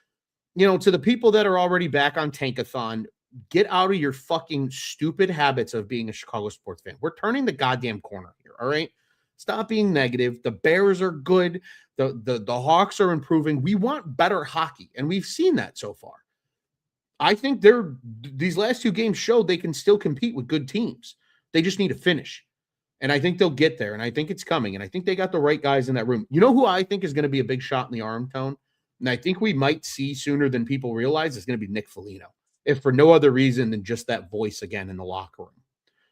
to the people that are already back on Tankathon, get out of your fucking stupid habits of being a Chicago sports fan. We're turning the goddamn corner here, all right? Stop being negative. The Bears are good. The Hawks are improving. We want better hockey, and we've seen that so far. I think these last 2 games showed they can still compete with good teams. They just need to finish. And I think they'll get there, and I think it's coming, and I think they got the right guys in that room. You know who I think is going to be a big shot in the arm, Tone? And I think we might see sooner than people realize is going to be Nick Foligno, if for no other reason than just that voice again in the locker room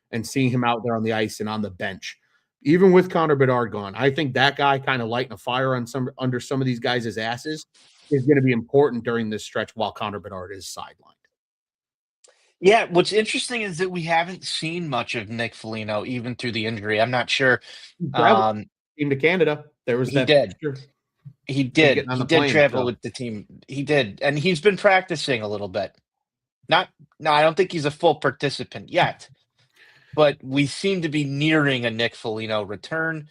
and seeing him out there on the ice and on the bench. Even with Connor Bedard gone, I think that guy kind of lighting a fire on under some of these guys' asses is going to be important during this stretch while Connor Bedard is sidelined. Yeah, what's interesting is that we haven't seen much of Nick Foligno even through the injury. I'm not sure. Team to Canada. There was that. He did travel with the team. He did, and he's been practicing a little bit. No, I don't think he's a full participant yet, but we seem to be nearing a Nick Foligno return.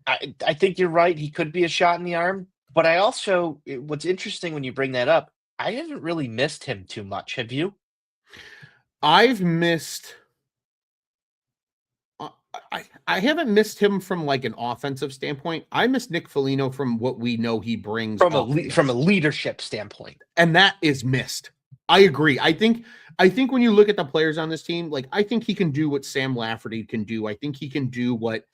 I think you're right. He could be a shot in the arm, but I also what's interesting when you bring that up, I haven't really missed him too much. Have you? I've missed. uh, I haven't missed him from like an offensive standpoint. I miss Nick Foligno from what we know he brings From off the from a ice. leadership standpoint. And that is missed. I agree. I think when you look at the players on this team, like I think he can do what Sam Lafferty can do. I think he can do what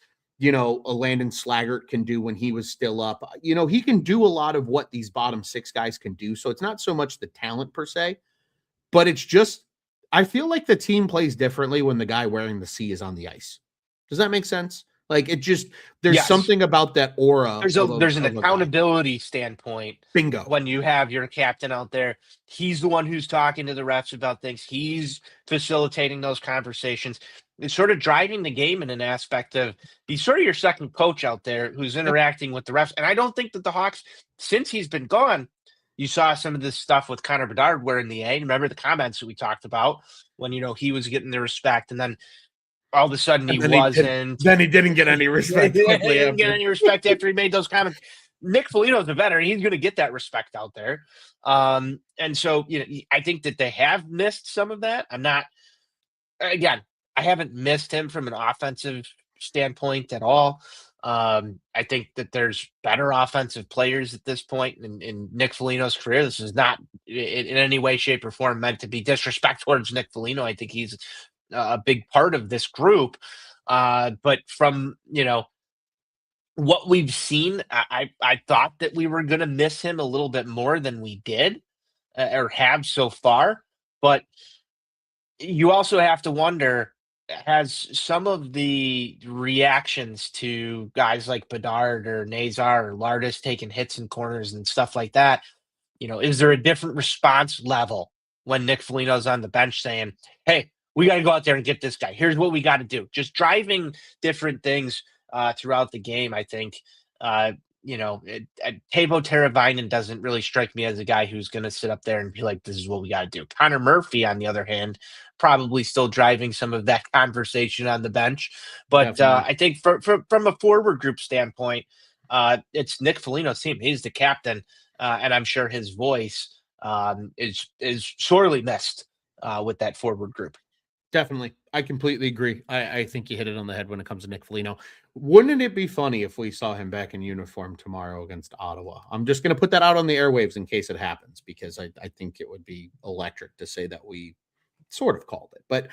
a Landon Slaggert can do when he was still up. He can do a lot of what these bottom six guys can do. So it's not so much the talent per se, but it's just I feel like the team plays differently when the guy wearing the C is on the ice. Does that make sense? Like there's Yes. something about that aura. There's an of a guy. accountability standpoint. Bingo. When you have your captain out there, he's the one who's talking to the refs about things. He's facilitating those conversations. It's sort of driving the game in an aspect of he's sort of your second coach out there who's interacting with the refs. And I don't think that the Hawks, since he's been gone, you saw some of this stuff with Connor Bedard wearing the A. Remember the comments that we talked about when he was getting the respect, and then all of a sudden he wasn't. Then he didn't get any respect. He didn't get any respect after he made those comments. Nick Foligno's a veteran. He's going to get that respect out there. And so, I think that they have missed some of that. I haven't missed him from an offensive standpoint at all. I think that there's better offensive players at this point in Nick Foligno's career. This is not in any way, shape, or form meant to be disrespect towards Nick Foligno. I think he's a big part of this group. But from, what we've seen, I thought that we were going to miss him a little bit more than we did or have so far. But you also have to wonder, has some of the reactions to guys like Bedard or Nazar or Lardis taking hits in corners and stuff like that, is there a different response level when Nick Foligno's on the bench saying, hey, we got to go out there and get this guy. Here's what we got to do. Just driving different things throughout the game, I think. Teuvo Teravainen doesn't really strike me as a guy who's going to sit up there and be like, this is what we got to do. Connor Murphy, on the other hand, probably still driving some of that conversation on the bench. But I think from a forward group standpoint, it's Nick Foligno's team. He's the captain, and I'm sure his voice is sorely missed with that forward group. Definitely. I completely agree. I think you hit it on the head when it comes to Nick Foligno. Wouldn't it be funny if we saw him back in uniform tomorrow against Ottawa? I'm just going to put that out on the airwaves in case it happens, because I think it would be electric to say that we sort of called it. But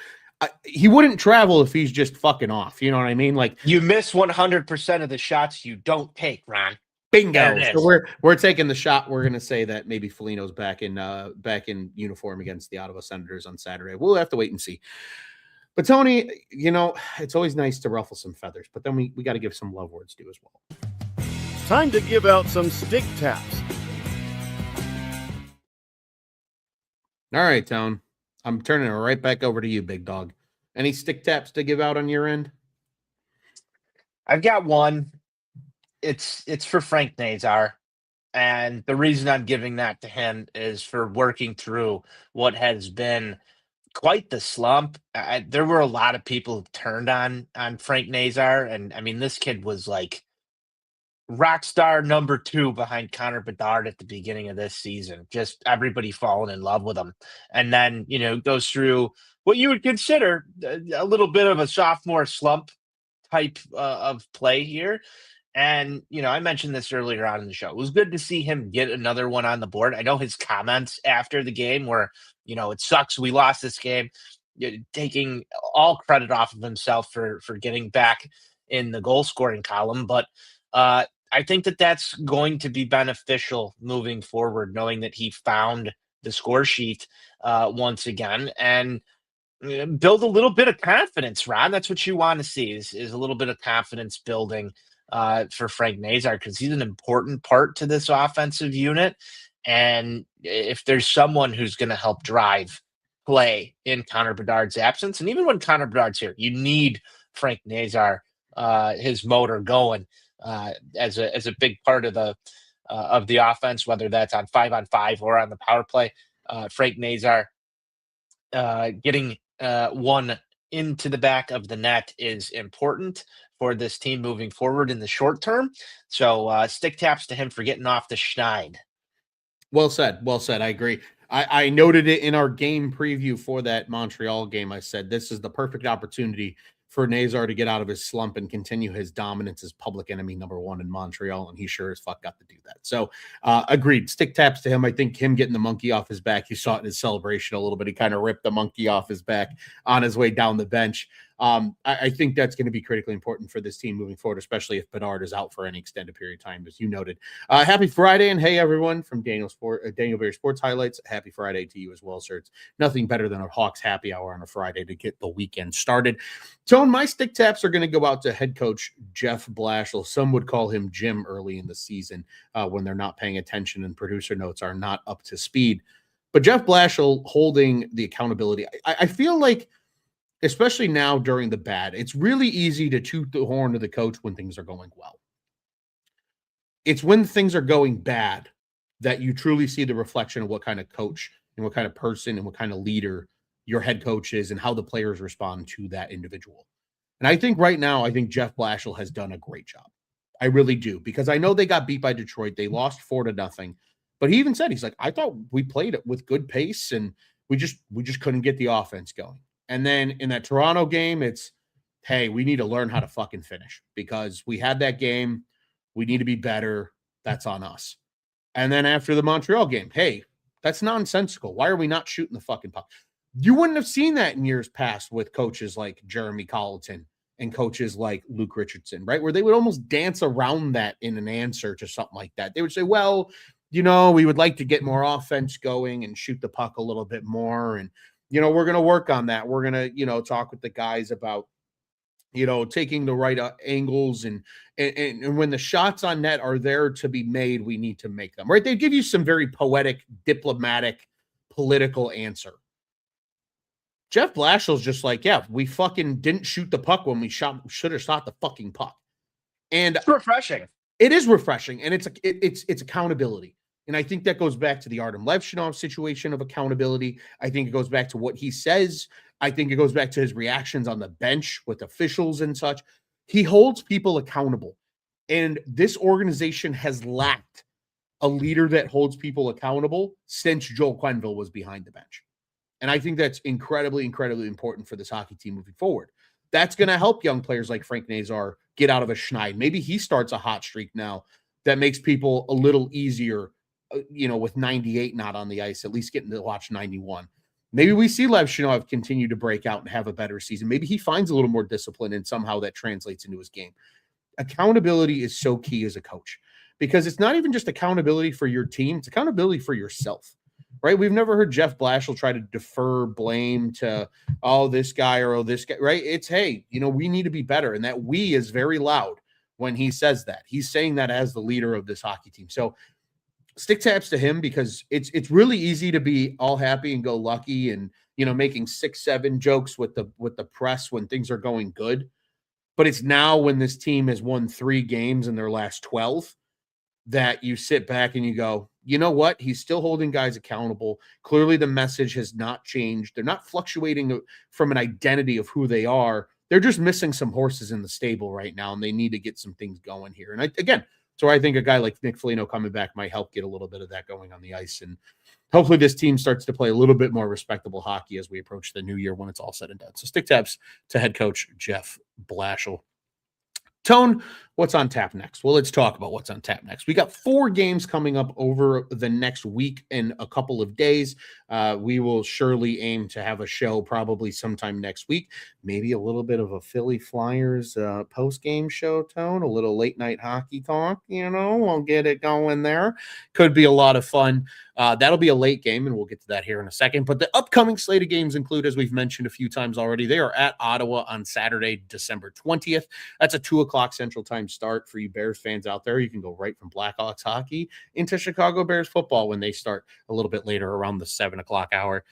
he wouldn't travel if he's just fucking off. You know what I mean? Like, you miss 100% of the shots you don't take, Ron. Bingo. So we're taking the shot. We're going to say that maybe Foligno's back in uniform against the Ottawa Senators on Saturday. We'll have to wait and see. But Tony, it's always nice to ruffle some feathers, but then we got to give some love words due as well. Time to give out some stick taps. All right, Tone. I'm turning it right back over to you, big dog. Any stick taps to give out on your end? I've got one. It's for Frank Nazar. And the reason I'm giving that to him is for working through what has been quite the slump. There were a lot of people who turned on Frank Nazar. And I mean, this kid was like rock star number 2 behind Connor Bedard at the beginning of this season. Just everybody falling in love with him. And then, goes through what you would consider a little bit of a sophomore slump type of play here. And, I mentioned this earlier on in the show. It was good to see him get another one on the board. I know his comments after the game were, it sucks we lost this game, taking all credit off of himself for getting back in the goal scoring column. But I think that that's going to be beneficial moving forward, knowing that he found the score sheet once again and build a little bit of confidence, Ron. That's what you want to see is a little bit of confidence building for Frank Nazar, because he's an important part to this offensive unit. And if there's someone who's going to help drive play in Connor Bedard's absence, and even when Connor Bedard's here, you need Frank Nazar, his motor going as a big part of the offense, whether that's on 5-on-5 or on the power play. Frank Nazar getting one into the back of the net is important for this team moving forward in the short term. So stick taps to him for getting off the schneid. Well said. Well said. I agree. I noted it in our game preview for that Montreal game. I said this is the perfect opportunity for Nazar to get out of his slump and continue his dominance as public enemy number one in Montreal, and he sure as fuck got to do that. So agreed. Stick taps to him. I think him getting the monkey off his back, you saw it in his celebration a little bit. He kind of ripped the monkey off his back on his way down the bench. I think that's going to be critically important for this team moving forward, especially if Bedard is out for any extended period of time, as you noted. Happy Friday, and hey, everyone, from Daniel Berry Sports Highlights. Happy Friday to you as well, sir. It's nothing better than a Hawks happy hour on a Friday to get the weekend started. Tone, my stick taps are going to go out to head coach Jeff Blashill. Some would call him Jim early in the season when they're not paying attention and producer notes are not up to speed. But Jeff Blashill holding the accountability, I feel like, especially now during the bad, it's really easy to toot the horn to the coach when things are going well. It's when things are going bad that you truly see the reflection of what kind of coach and what kind of person and what kind of leader your head coach is and how the players respond to that individual. And I think right now, I think Jeff Blashill has done a great job. I really do, because I know they got beat by Detroit. They lost 4-0, but he even said, he's like, I thought we played it with good pace and we just couldn't get the offense going. And then in that Toronto game, it's, hey, we need to learn how to fucking finish because we had that game. We need to be better. That's on us. And then after the Montreal game, hey, that's nonsensical. Why are we not shooting the fucking puck? You wouldn't have seen that in years past with coaches like Jeremy Colleton and coaches like Luke Richardson, right? Where they would almost dance around that in an answer to something like that. They would say, well, we would like to get more offense going and shoot the puck a little bit more. And, we're going to work on that. We're going to, talk with the guys about, taking the right angles and when the shots on net are there to be made, we need to make them, right? They give you some very poetic, diplomatic, political answer. Jeff Blashill's just like, yeah, we fucking didn't shoot the puck when we should have shot the fucking puck. And it's refreshing. It is refreshing. And it's accountability. And I think that goes back to the Artem Levchinov situation of accountability. I think it goes back to what he says. I think it goes back to his reactions on the bench with officials and such. He holds people accountable. And this organization has lacked a leader that holds people accountable since Joel Quenneville was behind the bench. And I think that's incredibly, incredibly important for this hockey team moving forward. That's going to help young players like Frank Nazar get out of a schneid. Maybe he starts a hot streak now that makes people a little easier, with 98 not on the ice, at least getting to watch 91. Maybe we see Levchinov continue to break out and have a better season. Maybe he finds a little more discipline and somehow that translates into his game. Accountability is so key as a coach because it's not even just accountability for your team. It's accountability for yourself, right? We've never heard Jeff Blashill try to defer blame to, this guy or this guy, right? It's, hey, we need to be better. And that we is very loud when he says that. He's saying that as the leader of this hockey team. So stick taps to him because it's really easy to be all happy and go lucky and, making 6-7 jokes with the press when things are going good. But it's now when this team has won 3 games in their last 12 that you sit back and you go, you know what? He's still holding guys accountable. Clearly the message has not changed. They're not fluctuating from an identity of who they are. They're just missing some horses in the stable right now, and they need to get some things going here. And so I think a guy like Nick Foligno coming back might help get a little bit of that going on the ice. And hopefully this team starts to play a little bit more respectable hockey as we approach the new year when it's all said and done. So stick taps to head coach Jeff Blashill. Tone, what's on tap next? Well, let's talk about what's on tap next. We got 4 games coming up over the next week and a couple of days. We will surely aim to have a show probably sometime next week. Maybe a little bit of a Philly Flyers post-game show, Tone, a little late-night hockey talk, we'll get it going there. Could be a lot of fun. That'll be a late game, and we'll get to that here in a second. But the upcoming slate of games include, as we've mentioned a few times already, they are at Ottawa on Saturday, December 20th. That's a 2 o'clock Central Time start for you Bears fans out there. You can go right from Blackhawks hockey into Chicago Bears football when they start a little bit later around the 7 o'clock hour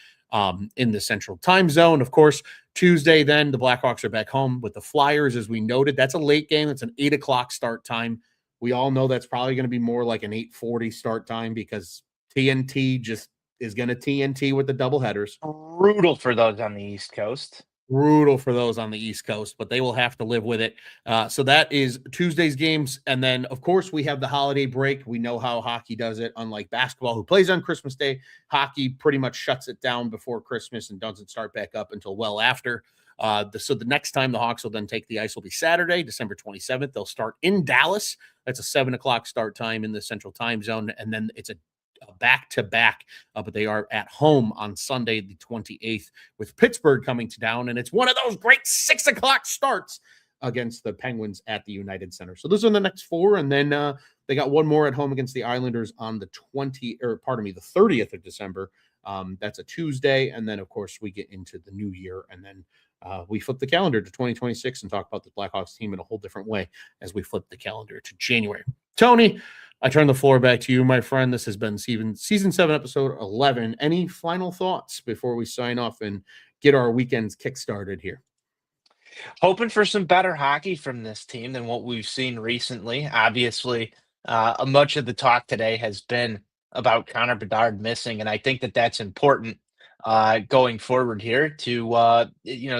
in the Central Time Zone. Of course, Tuesday, then the Blackhawks are back home with the Flyers, as we noted. That's a late game. It's an 8 o'clock start time. We all know that's probably going to be more like an 8:40 start time because TNT just is going to TNT with the double headers. Brutal for those on the East Coast. Brutal for those on the East Coast, but they will have to live with it. So that is Tuesday's games. And then, of course, we have the holiday break. We know how hockey does it. Unlike basketball, who plays on Christmas Day, hockey pretty much shuts it down before Christmas and doesn't start back up until well after. So the next time the Hawks will then take the ice will be Saturday, December 27th. They'll start in Dallas. That's a 7:00 start time in the Central Time Zone. And then it's a back-to-back, but they are at home on Sunday, the 28th, with Pittsburgh coming to town. And it's one of those great 6:00 starts against the Penguins at the United Center. So those are the next four. And then they got one more at home against the Islanders on the 30th of December. That's a Tuesday. And then, of course, we get into the new year, and then we flip the calendar to 2026 and talk about the Blackhawks team in a whole different way as we flip the calendar to January. Tony, I turn the floor back to you, my friend. This has been season 7, episode 11. Any final thoughts before we sign off and get our weekends kick-started here? Hoping for some better hockey from this team than what we've seen recently. Obviously, much of the talk today has been about Connor Bedard missing, and I think that that's important going forward here to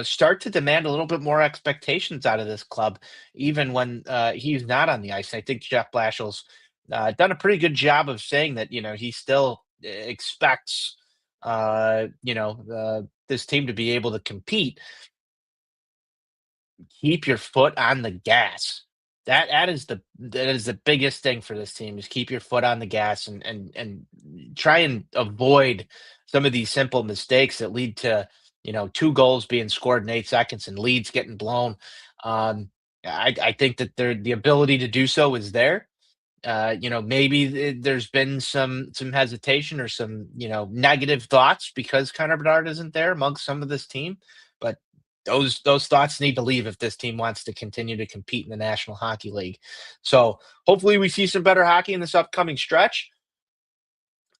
start to demand a little bit more expectations out of this club, even when he's not on the ice. I think Jeff Blashill's done a pretty good job of saying that he still expects this team to be able to compete. Keep your foot on the gas. That is the biggest thing for this team, is keep your foot on the gas and try and avoid some of these simple mistakes that lead to 2 goals being scored in 8 seconds and leads getting blown. I think that the ability to do so is there. Maybe there's been some hesitation or some negative thoughts because Connor Bedard isn't there amongst some of this team, but those thoughts need to leave if this team wants to continue to compete in the National Hockey League. So hopefully we see some better hockey in this upcoming stretch.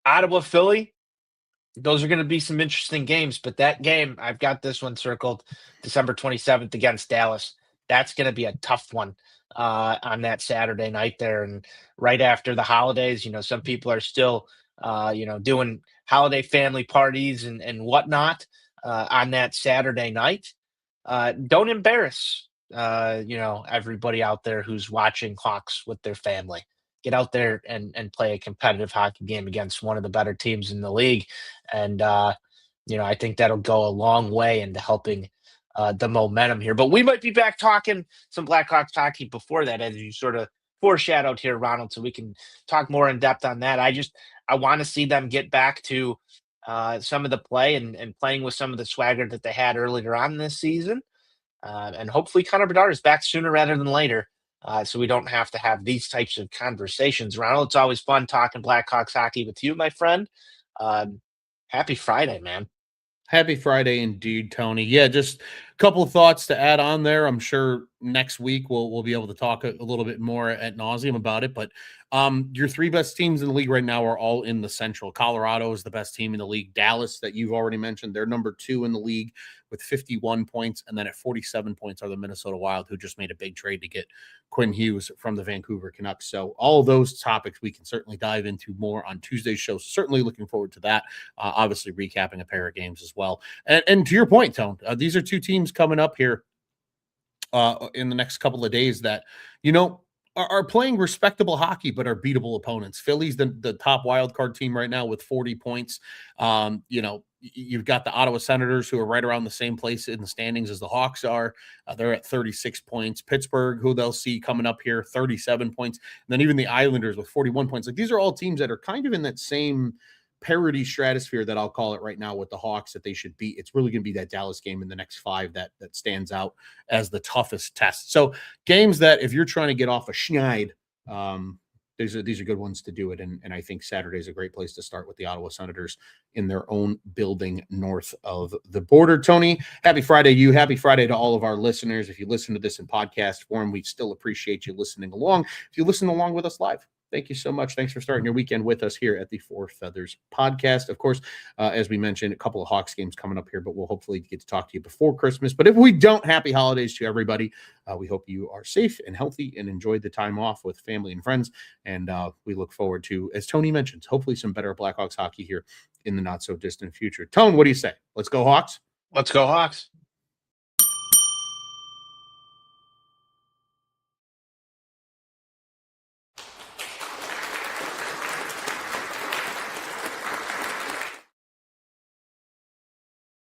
Ottawa, Philly, those are going to be some interesting games, but that game, I've got this one circled, December 27th against Dallas. That's going to be a tough one on that Saturday night there. And right after the holidays, some people are still, doing holiday family parties and whatnot on that Saturday night. Don't embarrass, everybody out there who's watching Hawks with their family. Get out there and play a competitive hockey game against one of the better teams in the league. And, I think that'll go a long way into helping the momentum here. But we might be back talking some Blackhawks hockey before that, as you sort of foreshadowed here, Ronald, so we can talk more in depth on that. I want to see them get back to some of the play and playing with some of the swagger that they had earlier on this season. And hopefully Connor Bedard is back sooner rather than later, so we don't have to have these types of conversations. Ronald, it's always fun talking Blackhawks hockey with you, my friend. Happy Friday, man. Happy Friday indeed, Tony. Yeah, just a couple of thoughts to add on there. I'm sure next week we'll be able to talk a little bit more ad nauseum about it. But your 3 best teams in the league right now are all in the Central. Colorado is the best team in the league. Dallas, that you've already mentioned, they're number 2 in the league with 51 points. And then at 47 points are the Minnesota Wild, who just made a big trade to get Quinn Hughes from the Vancouver Canucks. So all of those topics we can certainly dive into more on Tuesday's show. So certainly looking forward to that. Obviously recapping a pair of games as well. And to your point, Tone, these are 2 teams coming up here in the next couple of days that, are playing respectable hockey, but are beatable opponents. Philly's the top wild card team right now with 40 points. You've got the Ottawa Senators, who are right around the same place in the standings as the Hawks are. They're at 36 points. Pittsburgh, who they'll see coming up here, 37 points. And then even the Islanders with 41 points. Like, these are all teams that are kind of in that same parity stratosphere that I'll call it right now with the Hawks that they should beat. It's really going to be that Dallas game in the next 5 that stands out as the toughest test. So games that if you're trying to get off a schneid, these are good ones to do it. And I think Saturday is a great place to start with the Ottawa Senators in their own building north of the border. Tony, happy Friday to you. Happy Friday to all of our listeners. If you listen to this in podcast form, we still appreciate you listening along. If you listen along with us live, thank you so much. Thanks for starting your weekend with us here at the Four Feathers podcast. Of course, as we mentioned, a couple of Hawks games coming up here, but we'll hopefully get to talk to you before Christmas. But if we don't, happy holidays to everybody. We hope you are safe and healthy and enjoyed the time off with family and friends. And we look forward to, as Tony mentions, hopefully some better Blackhawks hockey here in the not so distant future. Tone, what do you say? Let's go Hawks. Let's go Hawks.